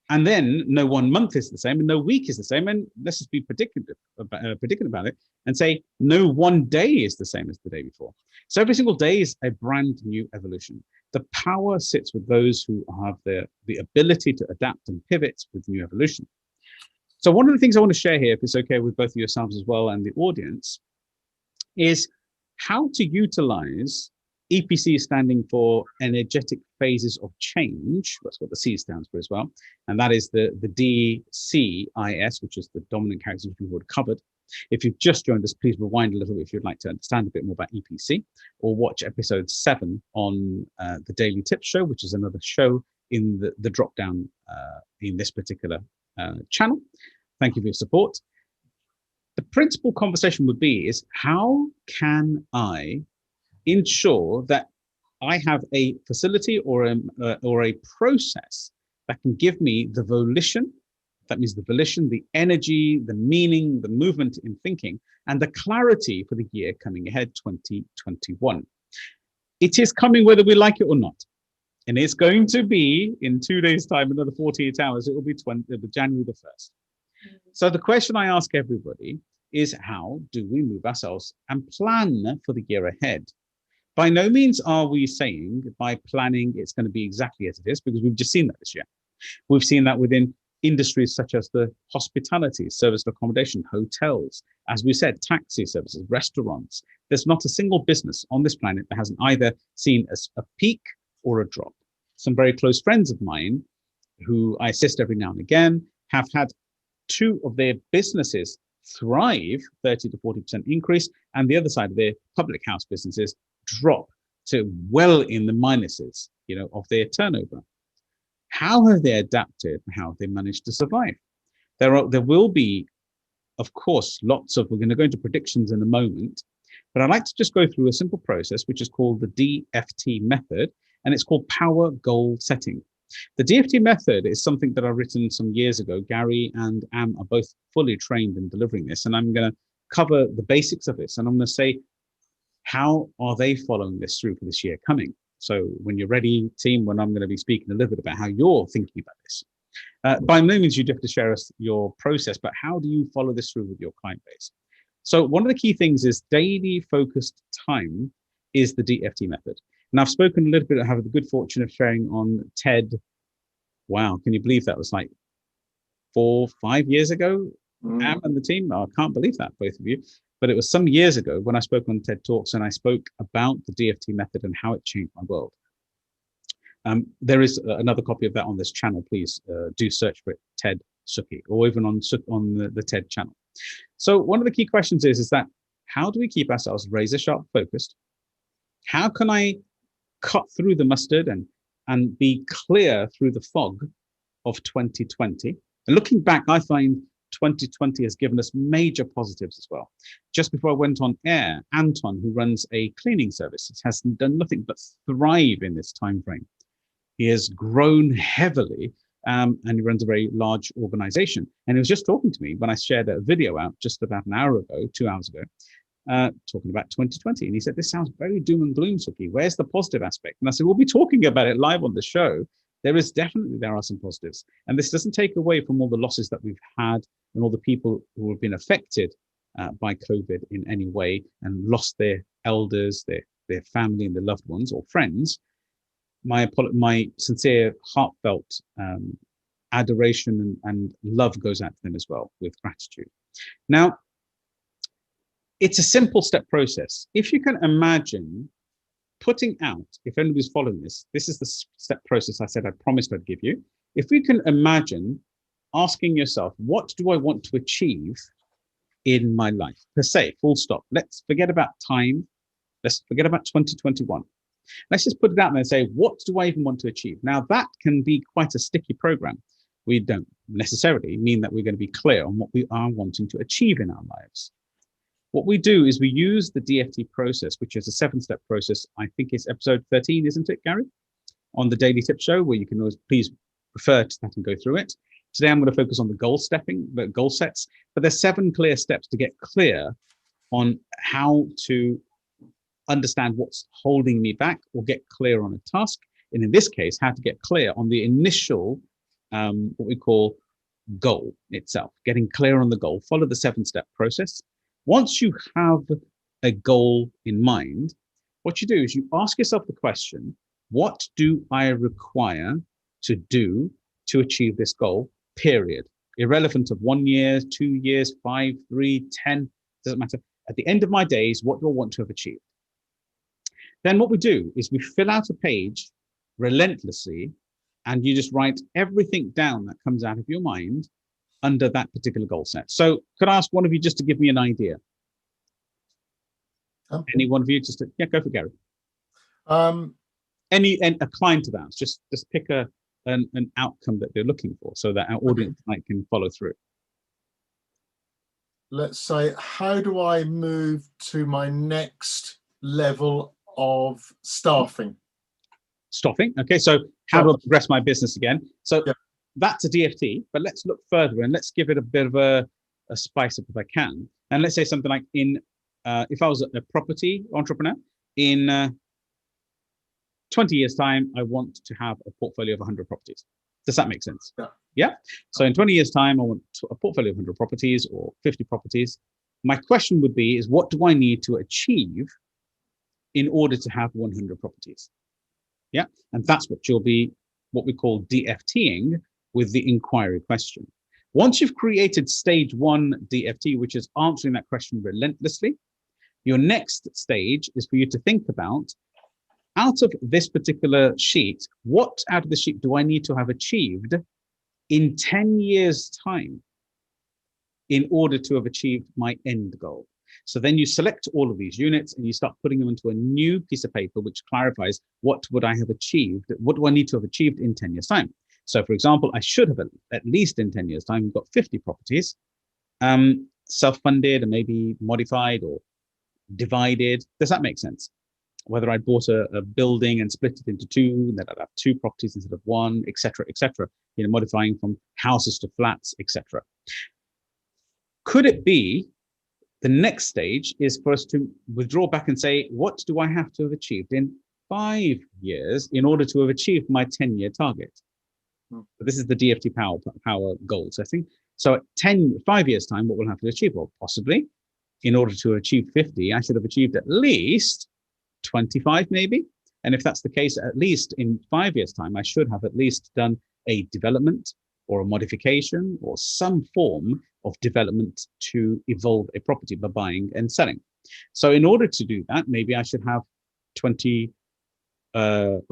And then no 1 month is the same, and no week is the same. And let's just be predictive about it and say no 1 day is the same as the day before. So every single day is a brand new evolution. The power sits with those who have the ability to adapt and pivot with new evolution. So one of the things I want to share here, if it's okay with both of yourselves as well and the audience, is how to utilize EPC, standing for energetic phases of change. That's what the C stands for as well. And that is the DCIS, which is the dominant characters which we've already covered. If you've just joined us, please rewind a little bit if you'd like to understand a bit more about EPC, or watch episode 7 on the Daily Tips show, which is another show in the drop down in this particular channel. Thank you for your support. The principal conversation would be is, how can I ensure that I have a facility or a process that can give me the volition, that means the volition, the energy, the meaning, the movement in thinking, and the clarity for the year coming ahead, 2021. It is coming whether we like it or not. And it's going to be, in 2 days' time, another 48 hours, it will be January the 1st. So the question I ask everybody is, how do we move ourselves and plan for the year ahead? By no means are we saying by planning it's going to be exactly as it is, because we've just seen that this year. We've seen that within industries such as the hospitality, service and accommodation, hotels, as we said, taxi services, restaurants. There's not a single business on this planet that hasn't either seen a peak or a drop. Some very close friends of mine who I assist every now and again have had 2 of their businesses thrive, 30 to 40% increase, and the other side of their public house businesses drop to well in the minuses, of their turnover. How have they adapted? How have they managed to survive? There will be, of course, lots of, we're going to go into predictions in a moment, but I'd like to just go through a simple process, which is called the DFT method, and it's called power goal setting. The DFT method is something that I've written some years ago. Gary and Am are both fully trained in delivering this, and I'm going to cover the basics of this, and I'm going to say, how are they following this through for this year coming? So when you're ready, team, when I'm going to be speaking a little bit about how you're thinking about this. By no means you do have to share us your process, but how do you follow this through with your client base? So one of the key things is daily focused time is the DFT method. And I've spoken a little bit, I have the good fortune of sharing on TED. Wow, can you believe that was like 4 or 5 years ago? Am and the team, I can't believe that, both of you. But it was some years ago when I spoke on TED Talks and I spoke about the DFT method and how it changed my world. There is another copy of that on this channel. Please do search for it, TED Sukhi, or even on the TED channel. So one of the key questions is that how do we keep ourselves razor sharp focused? How can I cut through the mustard and be clear through the fog of 2020? And looking back, I find 2020 has given us major positives as well. Just before I went on air, Anton, who runs a cleaning service, has done nothing but thrive in this time frame. He has grown heavily, and he runs a very large organization. And he was just talking to me when I shared a video out just about an hour ago, 2 hours ago, talking about 2020. And he said, this sounds very doom and gloom, Sukhi. Where's the positive aspect? And I said, we'll be talking about it live on the show. There are some positives. And this doesn't take away from all the losses that we've had and all the people who have been affected by COVID in any way and lost their elders, their family and their loved ones or friends. My sincere, heartfelt adoration and love goes out to them as well, with gratitude. Now, it's a simple step process. If you can imagine putting out, if anybody's following this, this is the step process I said I promised I'd give you. If you can imagine asking yourself, what do I want to achieve in my life, per se, full stop. Let's forget about time. Let's forget about 2021. Let's just put it out there and say, what do I even want to achieve? Now, that can be quite a sticky program. We don't necessarily mean that we're going to be clear on what we are wanting to achieve in our lives. What we do is we use the DFT process, which is a 7-step process. I think it's episode 13, isn't it, Gary? On the Daily Tip Show, where you can always please refer to that and go through it. Today, I'm going to focus on the goal sets, but there's 7 clear steps to get clear on how to understand what's holding me back or get clear on a task. And in this case, how to get clear on the initial, what we call goal itself, getting clear on the goal. Follow the 7-step process. Once you have a goal in mind, what you do is you ask yourself the question, What do I require to do to achieve this goal, period? Irrelevant of 1 year, 2 years, 5, 3, 10, doesn't matter. At the end of my days, what do I want to have achieved? Then what we do is we fill out a page relentlessly, and you just write everything down that comes out of your mind under that particular goal set. So could I ask one of you just to give me an idea? Any one of you just to, yeah, go for Gary. Any a client of ours, just pick an outcome that they're looking for so that our audience can follow through. Let's say, how do I move to my next level of staffing? Staffing. Okay, so how do I progress my business again? So that's a DFT, but let's look further and let's give it a bit of a spice up if I can. And let's say something like if I was a property entrepreneur, in 20 years time, I want to have a portfolio of 100 properties. Does that make sense? Yeah. So in 20 years time, I want a portfolio of 100 properties or 50 properties. My question would be, is what do I need to achieve in order to have 100 properties? Yeah. And that's what you'll be, what we call DFTing with the inquiry question. Once you've created stage 1 DFT, which is answering that question relentlessly, your next stage is for you to think about, out of this particular sheet, what out of the sheet do I need to have achieved in 10 years' time in order to have achieved my end goal? So then you select all of these units and you start putting them into a new piece of paper, which clarifies what would I have achieved, what do I need to have achieved in 10 years' time? So for example, I should have at least in 10 years' time got 50 properties, self-funded and maybe modified or divided. Does that make sense? Whether I bought a building and split it into 2, then I'd have 2 properties instead of 1, etc., etc. You know, modifying from houses to flats, etc. Could it be the next stage is for us to withdraw back and say, what do I have to have achieved in 5 years in order to have achieved my 10-year target? But this is the DFT power goal setting. So at 5 years time, what we'll have to achieve? Well, possibly in order to achieve 50, I should have achieved at least 25 maybe. And if that's the case, at least in 5 years time, I should have at least done a development or a modification or some form of development to evolve a property by buying and selling. So in order to do that, maybe I should have 20 odd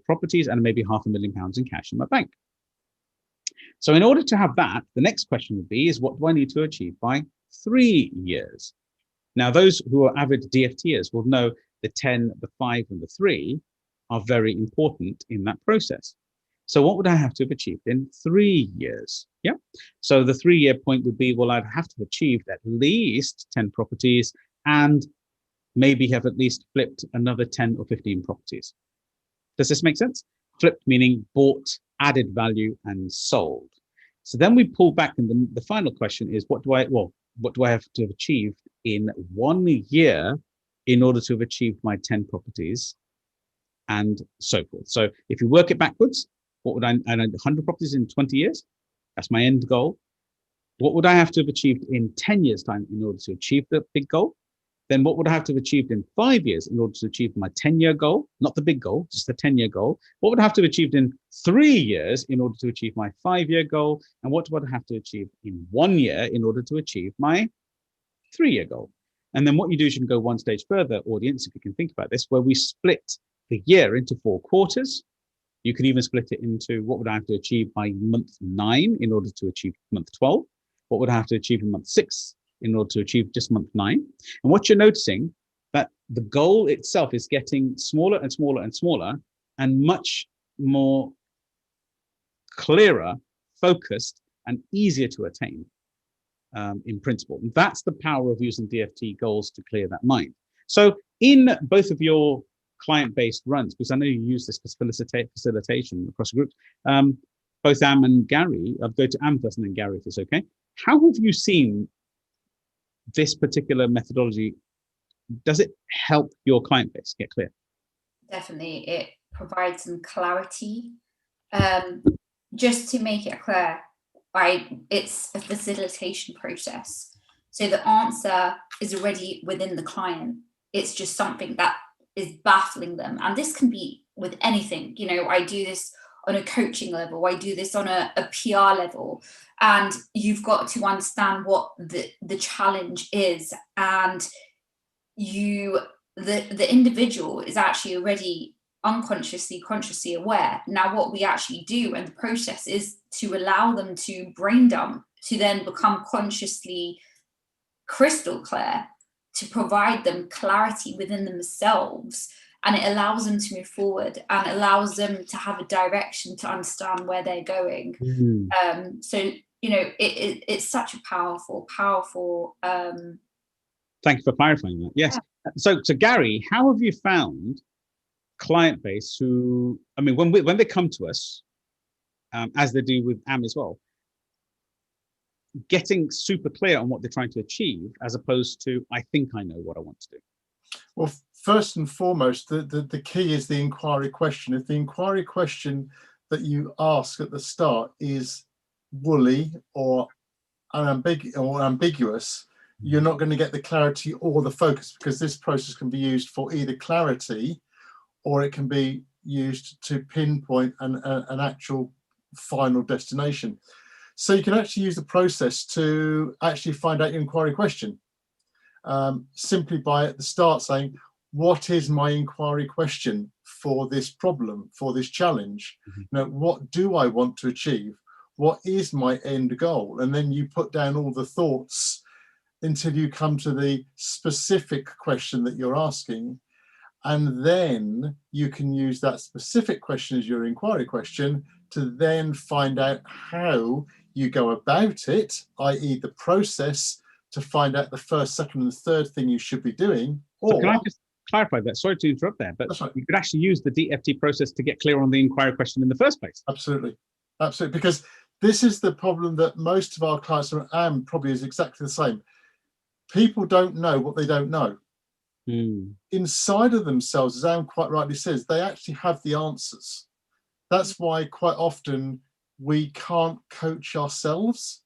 properties and maybe £500,000 in cash in my bank. So in order to have that, the next question would be, is what do I need to achieve by 3 years? Now, those who are avid DFTers will know the 10, the 5, and the 3 are very important in that process. So what would I have to have achieved in 3 years? Yeah. So the 3-year point would be, well, I'd have to have achieved at least 10 properties and maybe have at least flipped another 10 or 15 properties. Does this make sense? Flipped meaning bought, added value, and sold. So then we pull back, and the final question is, what do I have to have achieved in 1 year in order to have achieved my 10 properties and so forth? So if you work it backwards, what would I 100 properties in 20 years? That's my end goal. What would I have to have achieved in 10 years time in order to achieve the big goal? Then what would I have to have achieved in 5 years in order to achieve my 10-year goal? Not the big goal, just the 10-year goal. What would I have to have achieved in 3 years in order to achieve my 5-year goal? And what would I have to achieve in 1 year in order to achieve my 3-year goal? And then what you do is you can go one stage further, audience, if you can think about this, where we split the year into 4 quarters. You can even split it into what would I have to achieve by month 9 in order to achieve month 12? What would I have to achieve in month 6 in order to achieve just month 9? And what you're noticing, that the goal itself is getting smaller and smaller and smaller and much more clearer, focused, and easier to attain in principle. And that's the power of using DFT goals to clear that mind. So in both of your client-based runs, because I know you use this for facilitation across groups, both Am and Gary, I'll go to Am first and then Gary if it's okay. How have you seen this particular methodology? Does it help your client base get clear? Definitely, it provides some clarity. Just to make it clear, it's a facilitation process. So the answer is already within the client. It's just something that is baffling them. And this can be with anything. You know, I do this on a coaching level, I do this on a PR level, and you've got to understand what the challenge is, and the individual is actually already unconsciously, consciously aware. Now what we actually do, and the process, is to allow them to brain dump, to then become consciously crystal clear, to provide them clarity within themselves, and it allows them to move forward and allows them to have a direction to understand where they're going. So, you know, it's such a powerful Thank you for clarifying that. Yes. Yeah. So Gary, how have you found client base who, I mean, when they come to us, as they do with Am as well, getting super clear on what they're trying to achieve, as opposed to, I think I know what I want to do? Well, first and foremost, the key is the inquiry question. If the inquiry question that you ask at the start is woolly or ambiguous, you're not going to get the clarity or the focus, because this process can be used for either clarity, or it can be used to pinpoint an actual final destination. So you can actually use the process to actually find out your inquiry question, simply by at the start saying, what is my inquiry question for this problem, for this challenge? You know, what do I want to achieve? What is my end goal? And then you put down all the thoughts until you come to the specific question that you're asking. And then you can use that specific question as your inquiry question to then find out how you go about it, i.e. the process, to find out the first, second, and third thing you should be doing. Or, so can I just clarify that? Sorry to interrupt there, but right, you could actually use the DFT process to get clear on the inquiry question in the first place. Absolutely. Absolutely. Because this is the problem that most of our clients, and probably is exactly the same. People don't know what they don't know. Inside of themselves, as Anne quite rightly says, they actually have the answers. That's why quite often we can't coach ourselves,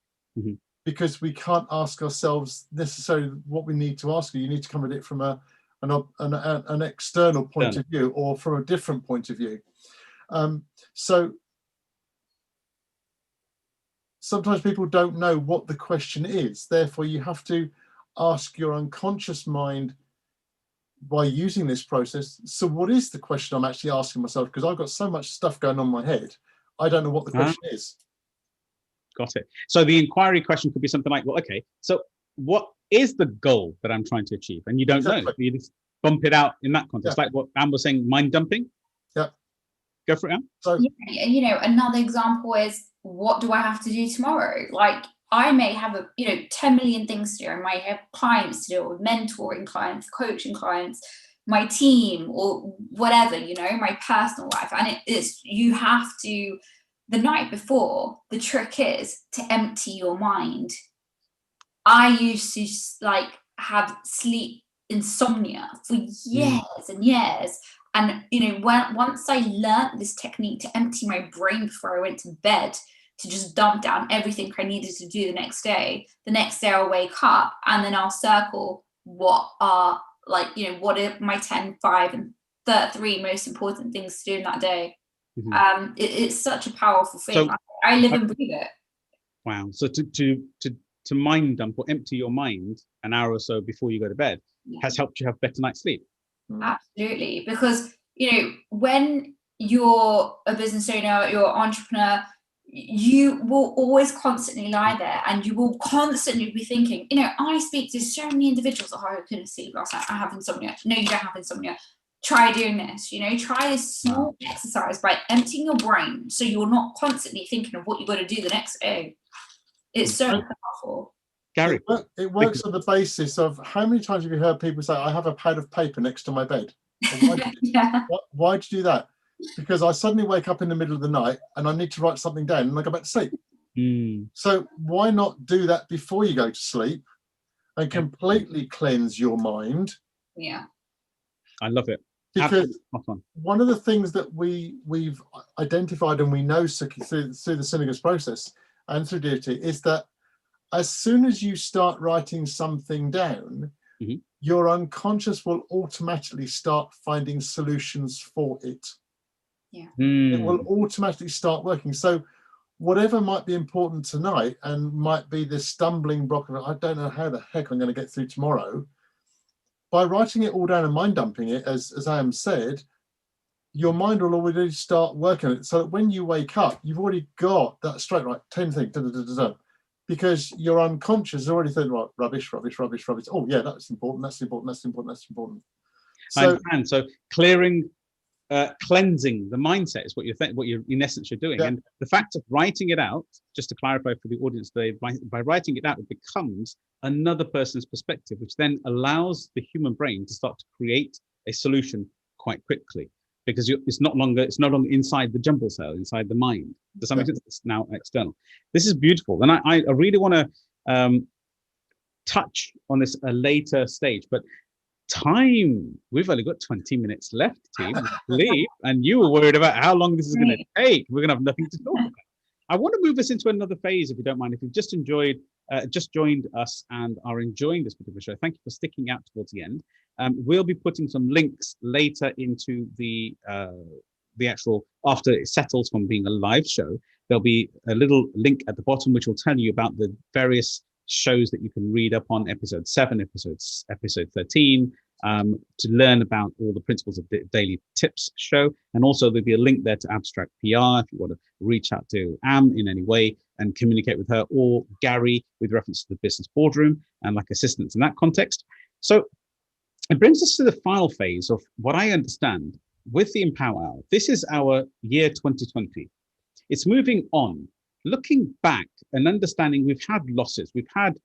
because we can't ask ourselves necessarily what we need to ask you. You need to come at it from an external point of view, or from a different point of view. So sometimes people don't know what the question is. Therefore, you have to ask your unconscious mind by using this process. So what is the question I'm actually asking myself? Because I've got so much stuff going on in my head, I don't know what the question is. Got it. So the inquiry question could be something like, well, okay, so what is the goal that I'm trying to achieve? And you don't know. You just bump it out in that context. Like what Anne was saying, mind dumping. Yeah. Go for it, Anne. So, yeah, you know, another example is, what do I have to do tomorrow? Like, I may have 10 million things to do. I might have clients to do, or mentoring clients, coaching clients, my team, or whatever, you know, my personal life. And it's, you have to, the night before, the trick is to empty your mind. I used to like have sleep insomnia for years and years. And, you know, once I learned this technique to empty my brain before I went to bed, to just dump down everything I needed to do the next day I'll wake up, and then I'll circle what are, like, you know, what are my 10, 5, and 3 most important things to do in that day. It's such a powerful thing. So, I live and breathe it. Wow. So to mind dump or empty your mind an hour or so before you go to bed has helped you have better night's sleep. Absolutely. Because, you know, when you're a business owner, you're an entrepreneur, you will always constantly lie there, and you will constantly be thinking, you know, I speak to so many individuals, oh, I couldn't sleep last night, I have insomnia. No, you don't have insomnia. Try doing this, you know, try this small exercise by emptying your brain, so you're not constantly thinking of what you've got to do the next day. It's so powerful. Gary, it works on the basis of, how many times have you heard people say, I have a pad of paper next to my bed? Why'd you do that? Because I suddenly wake up in the middle of the night and I need to write something down, and I go back to sleep. So why not do that before you go to sleep and completely cleanse your mind? Yeah, I love it. Because one of the things that we've identified, and we know, Sukhi, through the Synagogue's process and through DFT, is that as soon as you start writing something down, your unconscious will automatically start finding solutions for it. It will automatically start working. So whatever might be important tonight and might be this stumbling block of, I don't know how the heck I'm going to get through tomorrow, by writing it all down and mind dumping it, as Am said, your mind will already start working it, so that when you wake up, you've already got that straight, right, 10 things, because your unconscious is already thinking, right, rubbish. Oh yeah, that's important, that's important, that's important, that's important. I understand. So clearing, cleansing the mindset is what you're in essence you're doing. And the fact of writing it out, just to clarify for the audience today, by writing it out, it becomes another person's perspective, which then allows the human brain to start to create a solution quite quickly, because it's no longer inside the jumble cell, inside the mind. Does that make sense? It's now external. This is beautiful, and I really want to touch on this a later stage, but time, we've only got 20 minutes left, team, leave, and you were worried about how long this is going to take. We're going to have nothing to talk about. I want to move us into another phase, if you don't mind. If you've just joined us and are enjoying this particular show, thank you for sticking out towards the end. We'll be putting some links later into the actual, after it settles from being a live show, there'll be a little link at the bottom which will tell you about the various shows that you can read up on, episode 7, episode 13, to learn about all the principles of the Daily Tips show. And also there'll be a link there to Abstract PR if you want to reach out to Am in any way and communicate with her, or Gary with reference to the business boardroom and like assistance in that context. So it brings us to the final phase of what I understand with the Empower Hour. This is our year 2020. It's moving on, looking back and understanding we've had losses, we've had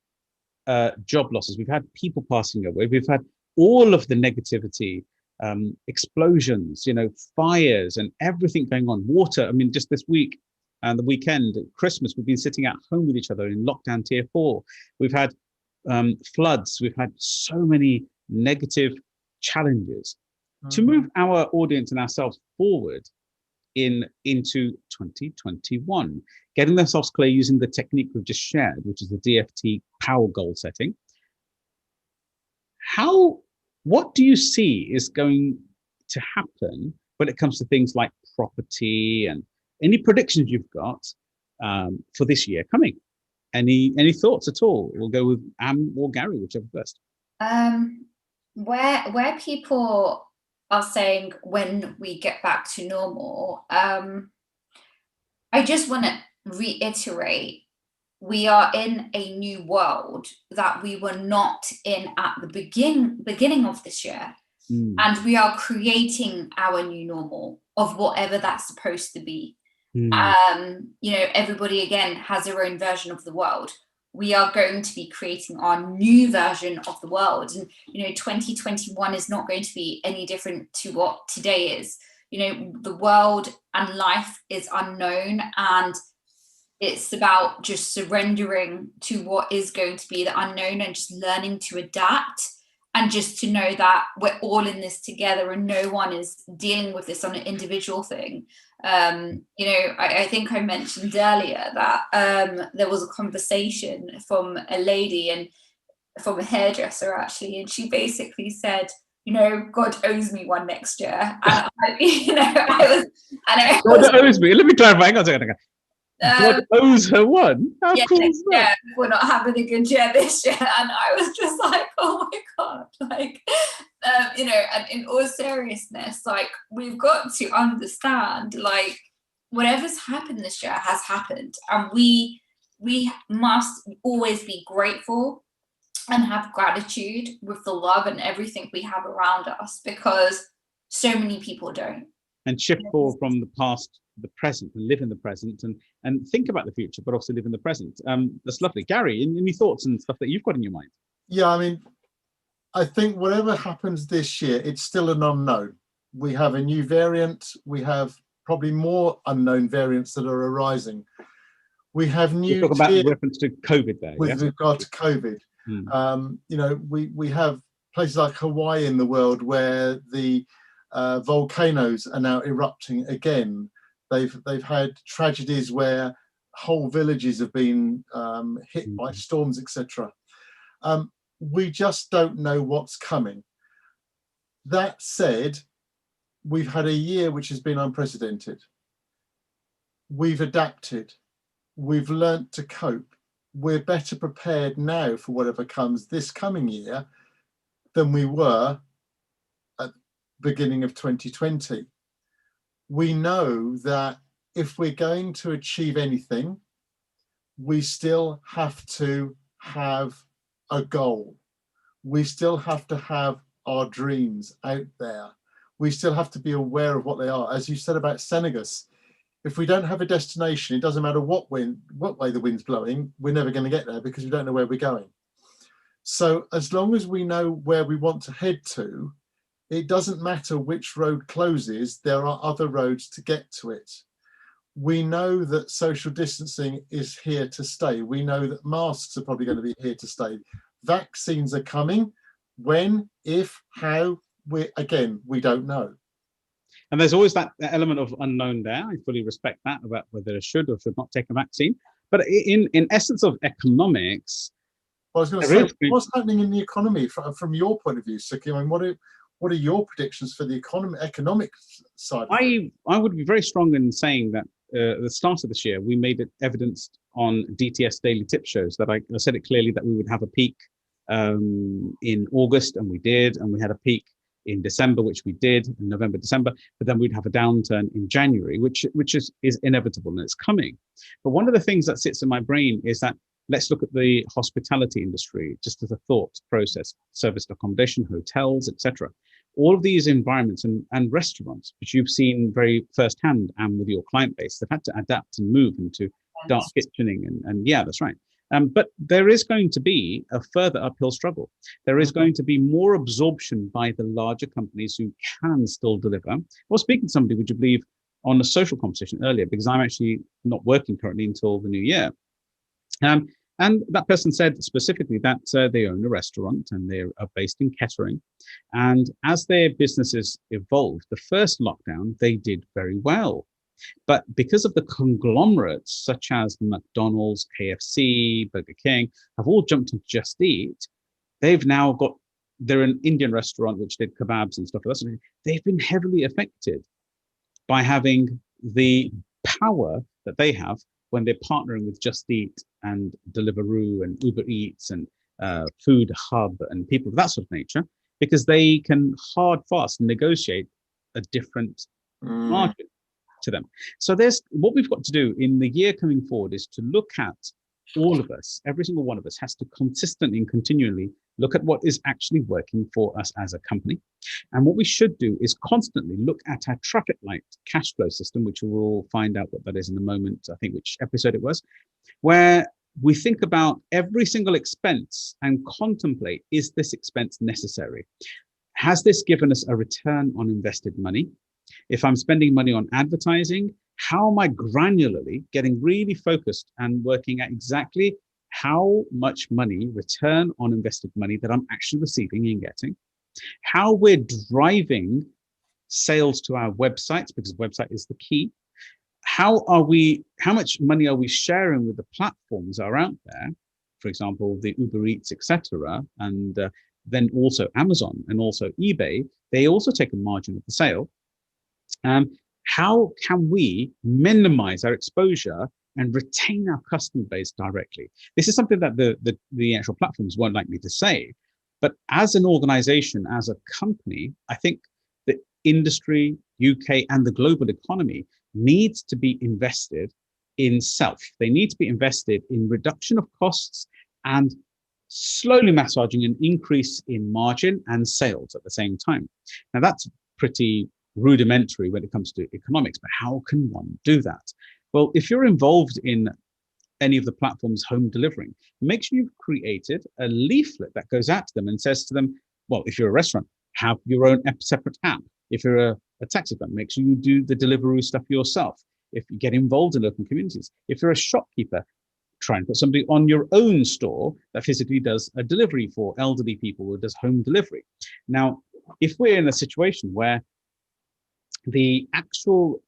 job losses, we've had people passing away, we've had all of the negativity, explosions, fires and everything going on, water. I mean, just this week and the weekend, Christmas, we've been sitting at home with each other in lockdown tier 4. We've had floods, we've had so many negative challenges. To move our audience and ourselves forward into 2021, getting themselves clear using the technique we've just shared, which is the DFT power goal setting. What do you see is going to happen when it comes to things like property, and any predictions you've got for this year coming? Any thoughts at all? We'll go with Am or Gary, whichever first. Where people are saying when we get back to normal, I just want to reiterate, we are in a new world that we were not in at the beginning of this year. And we are creating our new normal of whatever that's supposed to be. Everybody again has their own version of the world. We are going to be creating our new version of the world. And, 2021 is not going to be any different to what today is. The world and life is unknown, and it's about just surrendering to what is going to be the unknown and just learning to adapt, and just to know that we're all in this together and no one is dealing with this on an individual thing. I think I mentioned earlier that there was a conversation from a lady and from a hairdresser actually, and she basically said, God owes me one next year. And God owes me. Let me clarify. Hang on a second. God owes her one. How cool is that? Yeah, we're not having a good year this year, and I was just like, oh my God, and in all seriousness, we've got to understand, whatever's happened this year has happened, and we must always be grateful and have gratitude with the love and everything we have around us, because so many people don't. And shift forward from the past to the present, and live in the present, and think about the future, but also live in the present. That's lovely. Gary, any thoughts and stuff that you've got in your mind? Yeah, I mean, I think whatever happens this year, it's still an unknown. We have a new variant. We have probably more unknown variants that are arising. We have new. You talk about reference to COVID there. With regard to COVID, we have places like Hawaii in the world where the volcanoes are now erupting again. They've had tragedies where whole villages have been hit by storms, etc. We just don't know what's coming. That said, we've had a year which has been unprecedented. We've adapted. We've learnt to cope. We're better prepared now for whatever comes this coming year than we were at the beginning of 2020. We know that if we're going to achieve anything, we still have to have a goal. We still have to have our dreams out there. We still have to be aware of what they are. As you said about Senegus, if we don't have a destination, it doesn't matter what way the wind's blowing, we're never going to get there because we don't know where we're going. So as long as we know where we want to head to, it doesn't matter which road closes, there are other roads to get to it. We know that social distancing is here to stay. We know that masks are probably going to be here to stay. Vaccines are coming. When, if, how, we don't know. And there's always that element of unknown there. I fully respect that about whether I should or should not take a vaccine. But in essence of economics, well, I was going to say, what's happening in the economy from your point of view, Sukhi? I mean, what are your predictions for the economic side? I would be very strong in saying that at the start of this year, we made it evidenced on DTS daily tip shows that I said it clearly that we would have a peak in August, and we did, and we had a peak in December, which we did, in November, December, but then we'd have a downturn in January, which is inevitable and it's coming. But one of the things that sits in my brain is that let's look at the hospitality industry, just as a thought process, serviced accommodation, hotels, etc. All of these environments and restaurants, which you've seen very firsthand and with your client base, they've had to adapt and move into dark kitchening and yeah, that's right. But there is going to be a further uphill struggle. There is going to be more absorption by the larger companies who can still deliver. I was speaking to somebody, would you believe, on a social conversation earlier, because I'm actually not working currently until the new year. And that person said specifically that they own a restaurant and they are based in Kettering. And as their businesses evolved, the first lockdown, they did very well. But because of the conglomerates such as McDonald's, KFC, Burger King have all jumped into Just Eat, they've now they're an Indian restaurant which did kebabs and stuff like that. They've been heavily affected by having the power that they have when they're partnering with Just Eat and Deliveroo and Uber Eats and Food Hub and people of that sort of nature, because they can hard, fast negotiate a different margin to them. So there's what we've got to do in the year coming forward is to look at all of us, every single one of us has to consistently and continually look at what is actually working for us as a company. And what we should do is constantly look at our traffic light cash flow system, which we'll find out what that is in a moment, I think which episode it was, where we think about every single expense and contemplate, is this expense necessary? Has this given us a return on invested money? If I'm spending money on advertising, how am I granularly getting really focused and working at exactly how much money, return on invested money, that I'm actually receiving and getting? How we're driving sales to our websites, because website is the key. How much money are we sharing with the platforms that are out there? For example, the Uber Eats, etc., and then also Amazon and also eBay. They also take a margin of the sale. How can we minimize our exposure and retain our customer base directly? This is something that the actual platforms won't like me to say, but as an organization, as a company, I think the industry, UK, and the global economy needs to be invested in self. They need to be invested in reduction of costs and slowly massaging an increase in margin and sales at the same time. Now that's pretty rudimentary when it comes to economics, but how can one do that? Well, if you're involved in any of the platforms home delivering, make sure you've created a leaflet that goes out to them and says to them, well, if you're a restaurant, have your own separate app. If you're a taxi firm, make sure you do the delivery stuff yourself. If you get involved in local communities, if you're a shopkeeper, try and put somebody on your own store that physically does a delivery for elderly people or does home delivery. Now, if we're in a situation where the actual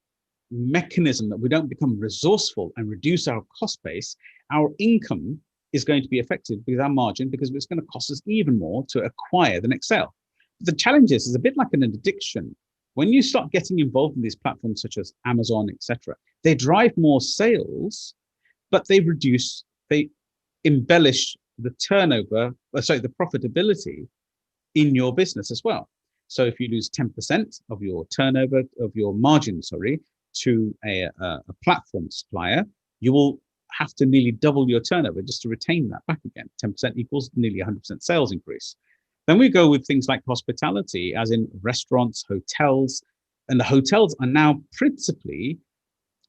mechanism that we don't become resourceful and reduce our cost base, our income is going to be affected with our margin, because it's going to cost us even more to acquire the next sale. The challenge is a bit like an addiction. when you start getting involved in these platforms such as Amazon, etc., they drive more sales, but they embellish the turnover, the profitability in your business as well. So if you lose 10% of your turnover, of your margin, to a platform supplier, you will have to nearly double your turnover just to retain that back again. 10% equals nearly 100% sales increase. Then we go with things like hospitality, as in restaurants, hotels, and the hotels are now principally,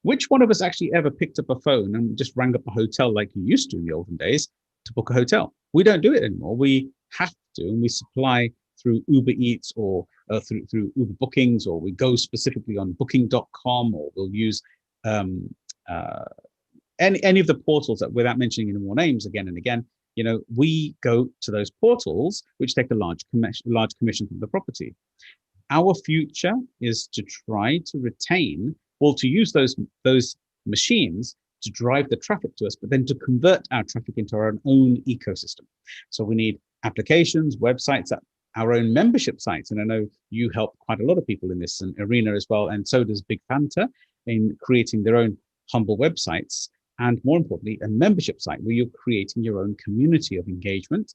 which one of us actually ever picked up a phone and just rang up a hotel like you used to in the olden days to book a hotel? We don't do it anymore. We have to, and we supply through Uber Eats or through Uber Bookings, or we go specifically on booking.com, or we'll use any of the portals that, without mentioning any more names again and again, we go to those portals, which take a large commission from the property. Our future is to try to retain, or to use those machines to drive the traffic to us, but then to convert our traffic into our own ecosystem. So we need applications, websites, our own membership sites. And I know you help quite a lot of people in this arena as well. And so does Big Fanta in creating their own humble websites. And more importantly, a membership site where you're creating your own community of engagement.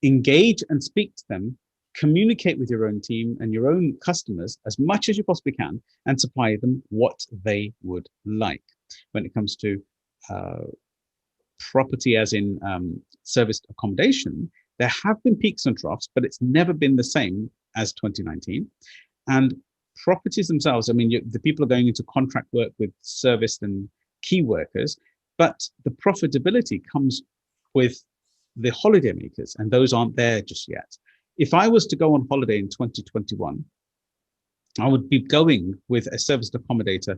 Engage and speak to them, communicate with your own team and your own customers as much as you possibly can, and supply them what they would like. When it comes to property, as in serviced accommodation, there have been peaks and troughs, but it's never been the same as 2019. And properties themselves, the people are going into contract work with serviced and key workers, but the profitability comes with the holiday makers, and those aren't there just yet. If I was to go on holiday in 2021, I would be going with a serviced accommodation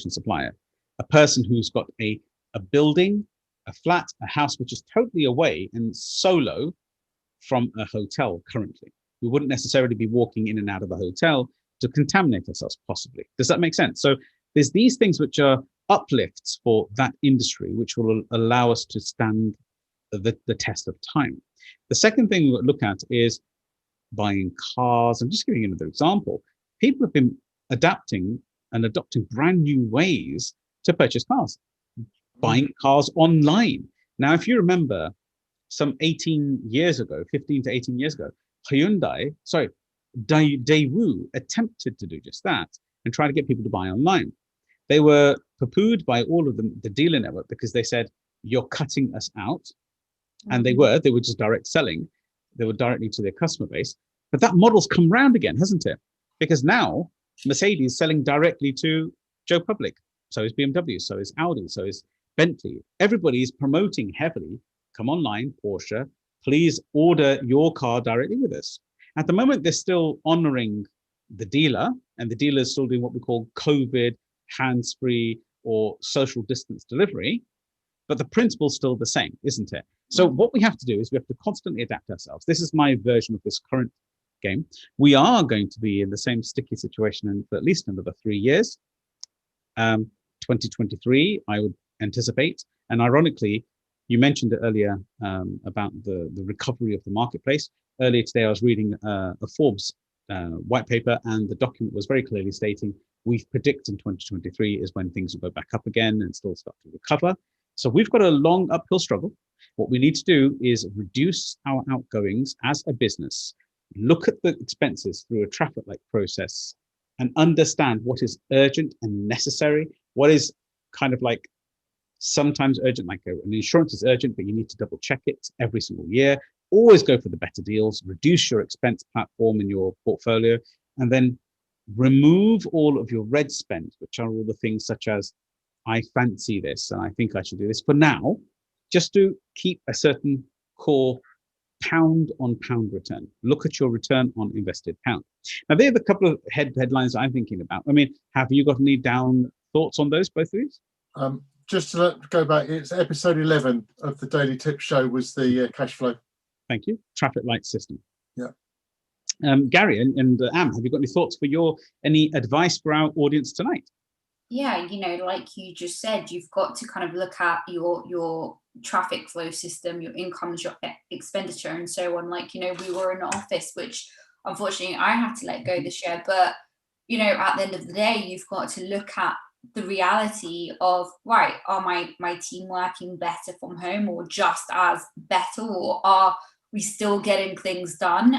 supplier, a person who's got a building, a flat, a house, which is totally away and solo from a hotel currently. We wouldn't necessarily be walking in and out of a hotel to contaminate ourselves, possibly. Does that make sense? So there's these things which are uplifts for that industry, which will allow us to stand the test of time. The second thing we'll look at is buying cars. I'm just giving you another example. People have been adapting and adopting brand new ways to purchase cars, buying cars online. Now, if you remember some 15 to 18 years ago, Daewoo attempted to do just that and try to get people to buy online. They were poo-pooed by all of them, the dealer network, because they said, you're cutting us out. And they were just direct selling. They were directly to their customer base. But that model's come round again, hasn't it? Because now Mercedes is selling directly to Joe Public. So is BMW, so is Audi, so is Bentley. Everybody is promoting heavily. Come online, Porsche, please order your car directly with us. At the moment, they're still honoring the dealer, and the dealer is still doing what we call COVID, hands-free, or social distance delivery. But the principle's still the same, isn't it? So what we have to do is we have to constantly adapt ourselves. This is my version of this current game. We are going to be in the same sticky situation for at least another 3 years. 2023, I would anticipate. And ironically, you mentioned it earlier about the recovery of the marketplace. Earlier today, I was reading a Forbes white paper, and the document was very clearly stating, we predict in 2023 is when things will go back up again and still start to recover. So we've got a long uphill struggle. What we need to do is reduce our outgoings as a business, look at the expenses through a traffic light process, and understand what is urgent and necessary, what is kind of like sometimes urgent, like an insurance is urgent, but you need to double check it every single year. Always go for the better deals, reduce your expense platform in your portfolio, and then remove all of your red spend, which are all the things such as, I fancy this and I think I should do this for now, just to keep a certain core pound on pound return. Look at your return on invested pound. Now, there are the couple of headlines I'm thinking about. Have you got any down thoughts on those, both of you? Just to go back, it's episode 11 of the Daily Tip Show was the cash flow. Thank you. Traffic light system. Yeah. Gary and Am, have you got any thoughts any advice for our audience tonight? Yeah, like you just said, you've got to kind of look at your traffic flow system, your incomes, your expenditure, and so on. We were in an office, which unfortunately, I had to let go this year. But, you know, at the end of the day, you've got to look at the reality of, right, are my team working better from home or just as better, or are we still getting things done?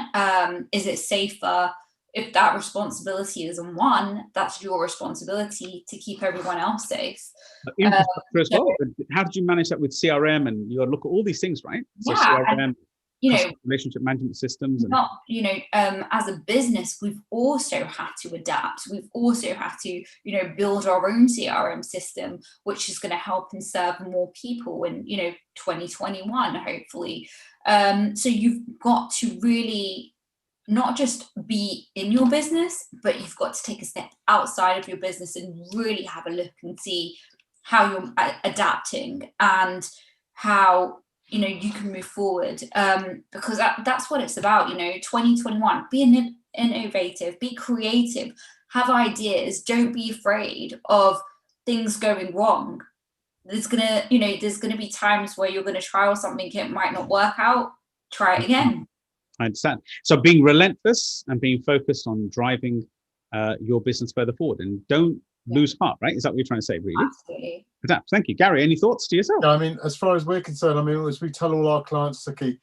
Is it safer? If that responsibility is on one, that's your responsibility to keep everyone else safe. Infrastructure as well. How did you manage that with CRM? And you got to look at all these things, right? So Yeah, CRM, you know, relationship management systems. Not, you know, as a business, we've also had to adapt. We've also had to, you know, build our own CRM system, which is going to help and serve more people in, you know, 2021, hopefully. So you've got to really not just be in your business, but you've got to take a step outside of your business and really have a look and see how you're adapting and how, you know, you can move forward, because that's what it's about. You know, 2021, be innovative, be creative, have ideas, don't be afraid of things going wrong. There's gonna be times where you're gonna trial something, it might not work out, try it again. I understand. So being relentless and being focused on driving your business further forward, and don't lose heart, right? Is that what you're trying to say, really? Absolutely. Thank you. Gary, any thoughts to yourself? Yeah, I mean, as far as we're concerned, I mean, as we tell all our clients, Sukhi,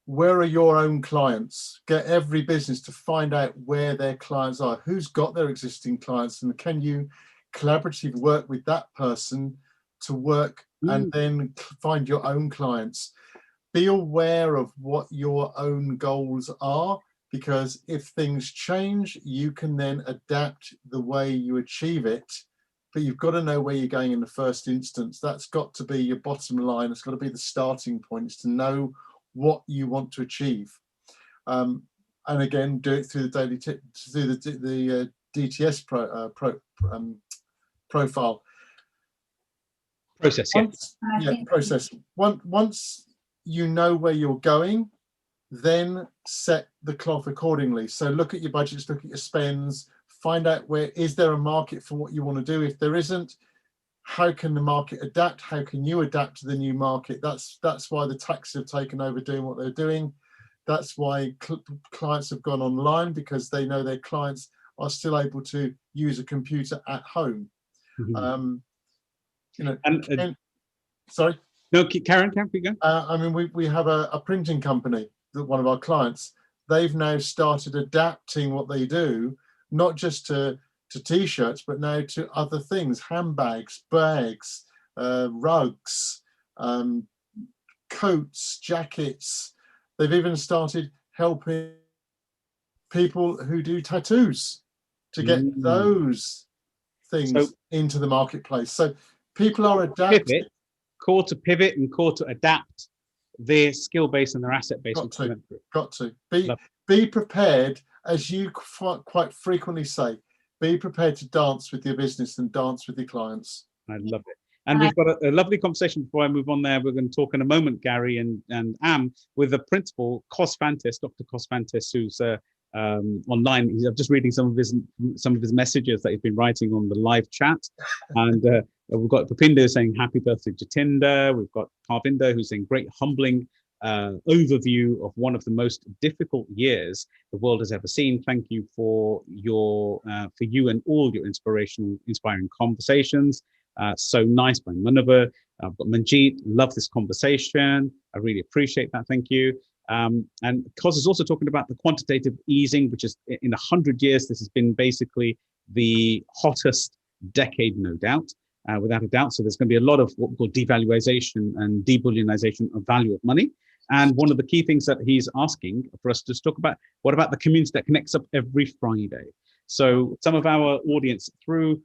where are your own clients? Get every business to find out where their clients are, who's got their existing clients, and can you collaboratively work with that person to work and then find your own clients. Be aware of what your own goals are, because if things change, you can then adapt the way you achieve it. But you've got to know where you're going in the first instance. That's got to be your bottom line. It's got to be the starting point, is to know what you want to achieve. And again, do it through the daily through the DTS profile. Process, process. Once you know where you're going, then set the cloth accordingly. So look at your budgets, look at your spends, find out where is there a market for what you want to do. If there isn't, how can the market adapt? How can you adapt to the new market? That's why the taxis have taken over doing what they're doing. That's why clients have gone online, because they know their clients are still able to use a computer at home. Mm-hmm. You know, and sorry. No, Karen, can we go? I mean, we have a printing company that one of our clients, they've now started adapting what they do, not just to t-shirts, but now to other things, handbags, bags, rugs, coats, jackets. They've even started helping people who do tattoos to get those things into the marketplace. So people are adapting. Core to pivot and core to adapt their skill base and their asset base. Got to be prepared, as you quite frequently say. Be prepared to dance with your business and dance with your clients. I love it. And we've got a lovely conversation before I move on there. We're going to talk in a moment, Gary and Am, with the principal, Cosfantis, Dr. Cosfantis, who's online. I'm just reading some of his messages that he's been writing on the live chat. And we've got Papinder saying happy birthday to Jatinder. We've got Parvinder who's saying great humbling overview of one of the most difficult years the world has ever seen. Thank you for you and all your inspiring conversations. So nice by Munawar. I've got Manjeet. Love this conversation. I really appreciate that. Thank you. And Cos is also talking about the quantitative easing, which is in 100 years, this has been basically the hottest decade, no doubt, without a doubt. So there's going to be a lot of what we call devaluation and debullionization of value of money. And one of the key things that he's asking for us to talk about, what about the community that connects up every Friday? So some of our audience through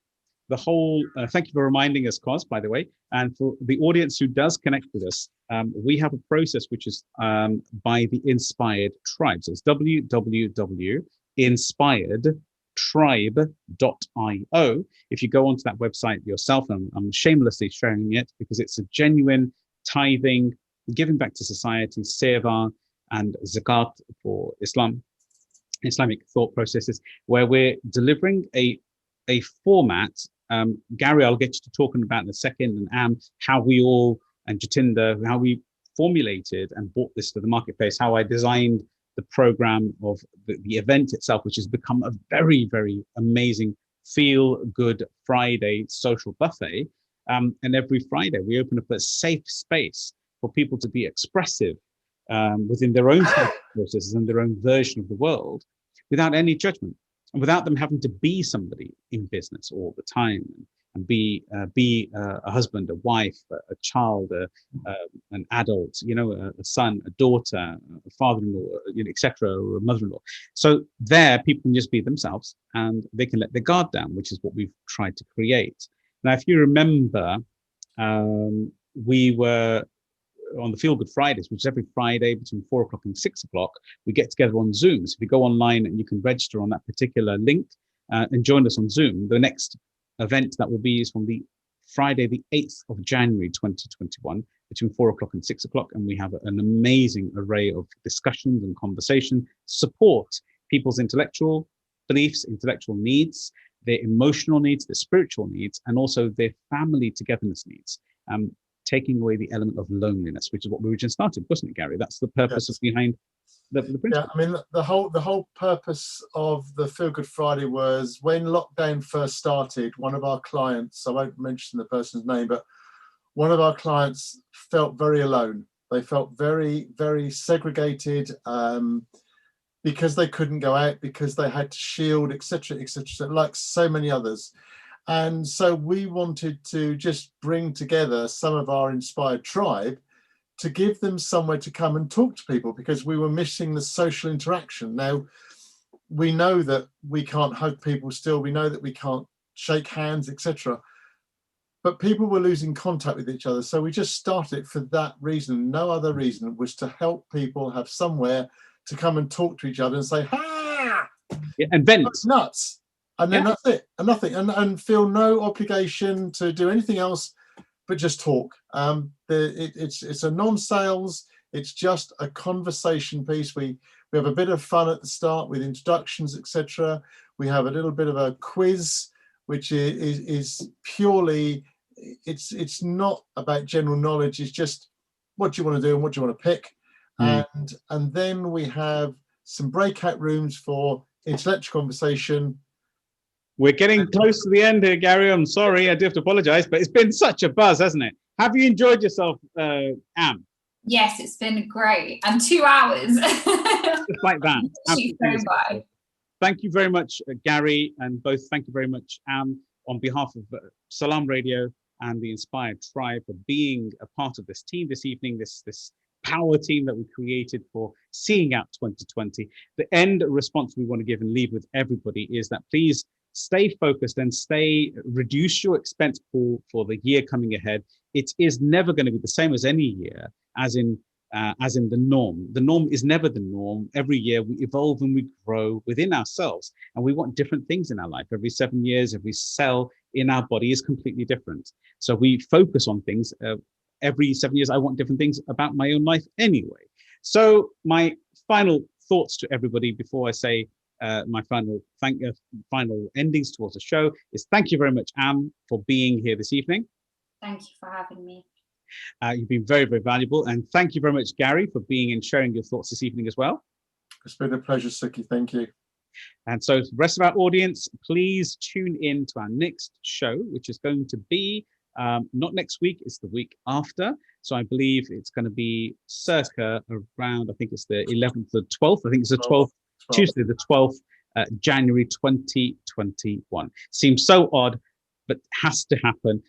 the whole, thank you for reminding us, Cos, by the way, and for the audience who does connect with us, we have a process which is by the Inspired Tribe. So it's www.inspiredtribe.io. If you go onto that website yourself, and I'm shamelessly sharing it because it's a genuine tithing, giving back to society, seva and zakat for Islamic thought processes, where we're delivering a format. Gary, I'll get you to talking about in a second, and how we all, and Jatinder, how we formulated and brought this to the marketplace, how I designed the program of the event itself, which has become a very, very amazing feel-good Friday social buffet. And every Friday, we open up a safe space for people to be expressive within their own processes and their own version of the world without any judgment, and without them having to be somebody in business all the time and be a husband, a wife, a child, an adult, a son, a daughter, a father-in-law, etc., or a mother-in-law. So there, people can just be themselves and they can let their guard down, which is what we've tried to create. Now, if you remember, we were on the Feel Good Fridays, which is every Friday between 4 o'clock and 6 o'clock, we get together on Zoom. So if you go online and you can register on that particular link and join us on Zoom, the next event that will be is from the Friday, the 8th of January, 2021, between 4 o'clock and 6 o'clock. And we have an amazing array of discussions and conversation to support people's intellectual beliefs, intellectual needs, their emotional needs, their spiritual needs, and also their family togetherness needs. Taking away the element of loneliness, which is what we originally started, wasn't it, Gary? That's the purpose behind the principle. Yeah, I mean, the whole purpose of the Feel Good Friday was when lockdown first started, one of our clients, I won't mention the person's name, but one of our clients felt very alone. They felt very, very segregated because they couldn't go out, because they had to shield, etc., etc., like so many others. And so we wanted to just bring together some of our inspired tribe to give them somewhere to come and talk to people, because we were missing the social interaction. Now, we know that we can't hug people still. We know that we can't shake hands, etc. But people were losing contact with each other. So we just started it for that reason. No other reason, was to help people have somewhere to come and talk to each other and say, ha! Yeah, and vent. Nuts. And then that's it, and nothing, and feel no obligation to do anything else, but just talk. It's a non-sales. It's just a conversation piece. We have a bit of fun at the start with introductions, etc. We have a little bit of a quiz, which is purely. It's not about general knowledge. It's just what do you want to do and what do you want to pick, and then we have some breakout rooms for intellectual conversation. We're getting close to the end here, Gary. I'm sorry, I do have to apologize, but it's been such a buzz, hasn't it? Have you enjoyed yourself, Am? Yes, it's been great. And 2 hours. Just like that. Thank you very much, Gary, and both thank you very much, Am, on behalf of Salaam Radio and the Inspired Tribe, for being a part of this team this evening, this power team that we created for seeing out 2020. The end response we want to give and leave with everybody is that please stay focused and reduce your expense pool for the year coming ahead. It is never going to be the same as any year, as in the norm. The norm is never the norm. Every year we evolve and we grow within ourselves, and we want different things in our life. Every 7 years, every cell in our body is completely different. So we focus on things. Every 7 years, I want different things about my own life anyway. So my final thoughts to everybody before I say my final endings towards the show is thank you very much, Am, for being here this evening. Thank you for having me. You've been very, very valuable. And thank you very much, Gary, for being and sharing your thoughts this evening as well. It's been a pleasure, Sukhi. Thank you. And so the rest of our audience, please tune in to our next show, which is going to be not next week, it's the week after. So I believe it's going to be circa around, I think it's the 11th, the 12th. I think it's the 12th. Tuesday, the 12th, January 2021. Seems so odd, but has to happen.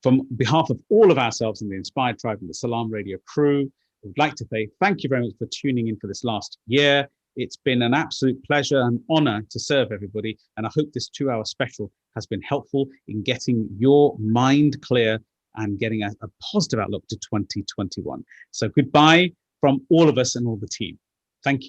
From behalf of all of ourselves in the Inspired Tribe and the Salaam Radio crew, I would like to say thank you very much for tuning in for this last year. It's been an absolute pleasure and honor to serve everybody. And I hope this 2-hour special has been helpful in getting your mind clear and getting a positive outlook to 2021. So goodbye from all of us and all the team. Thank you.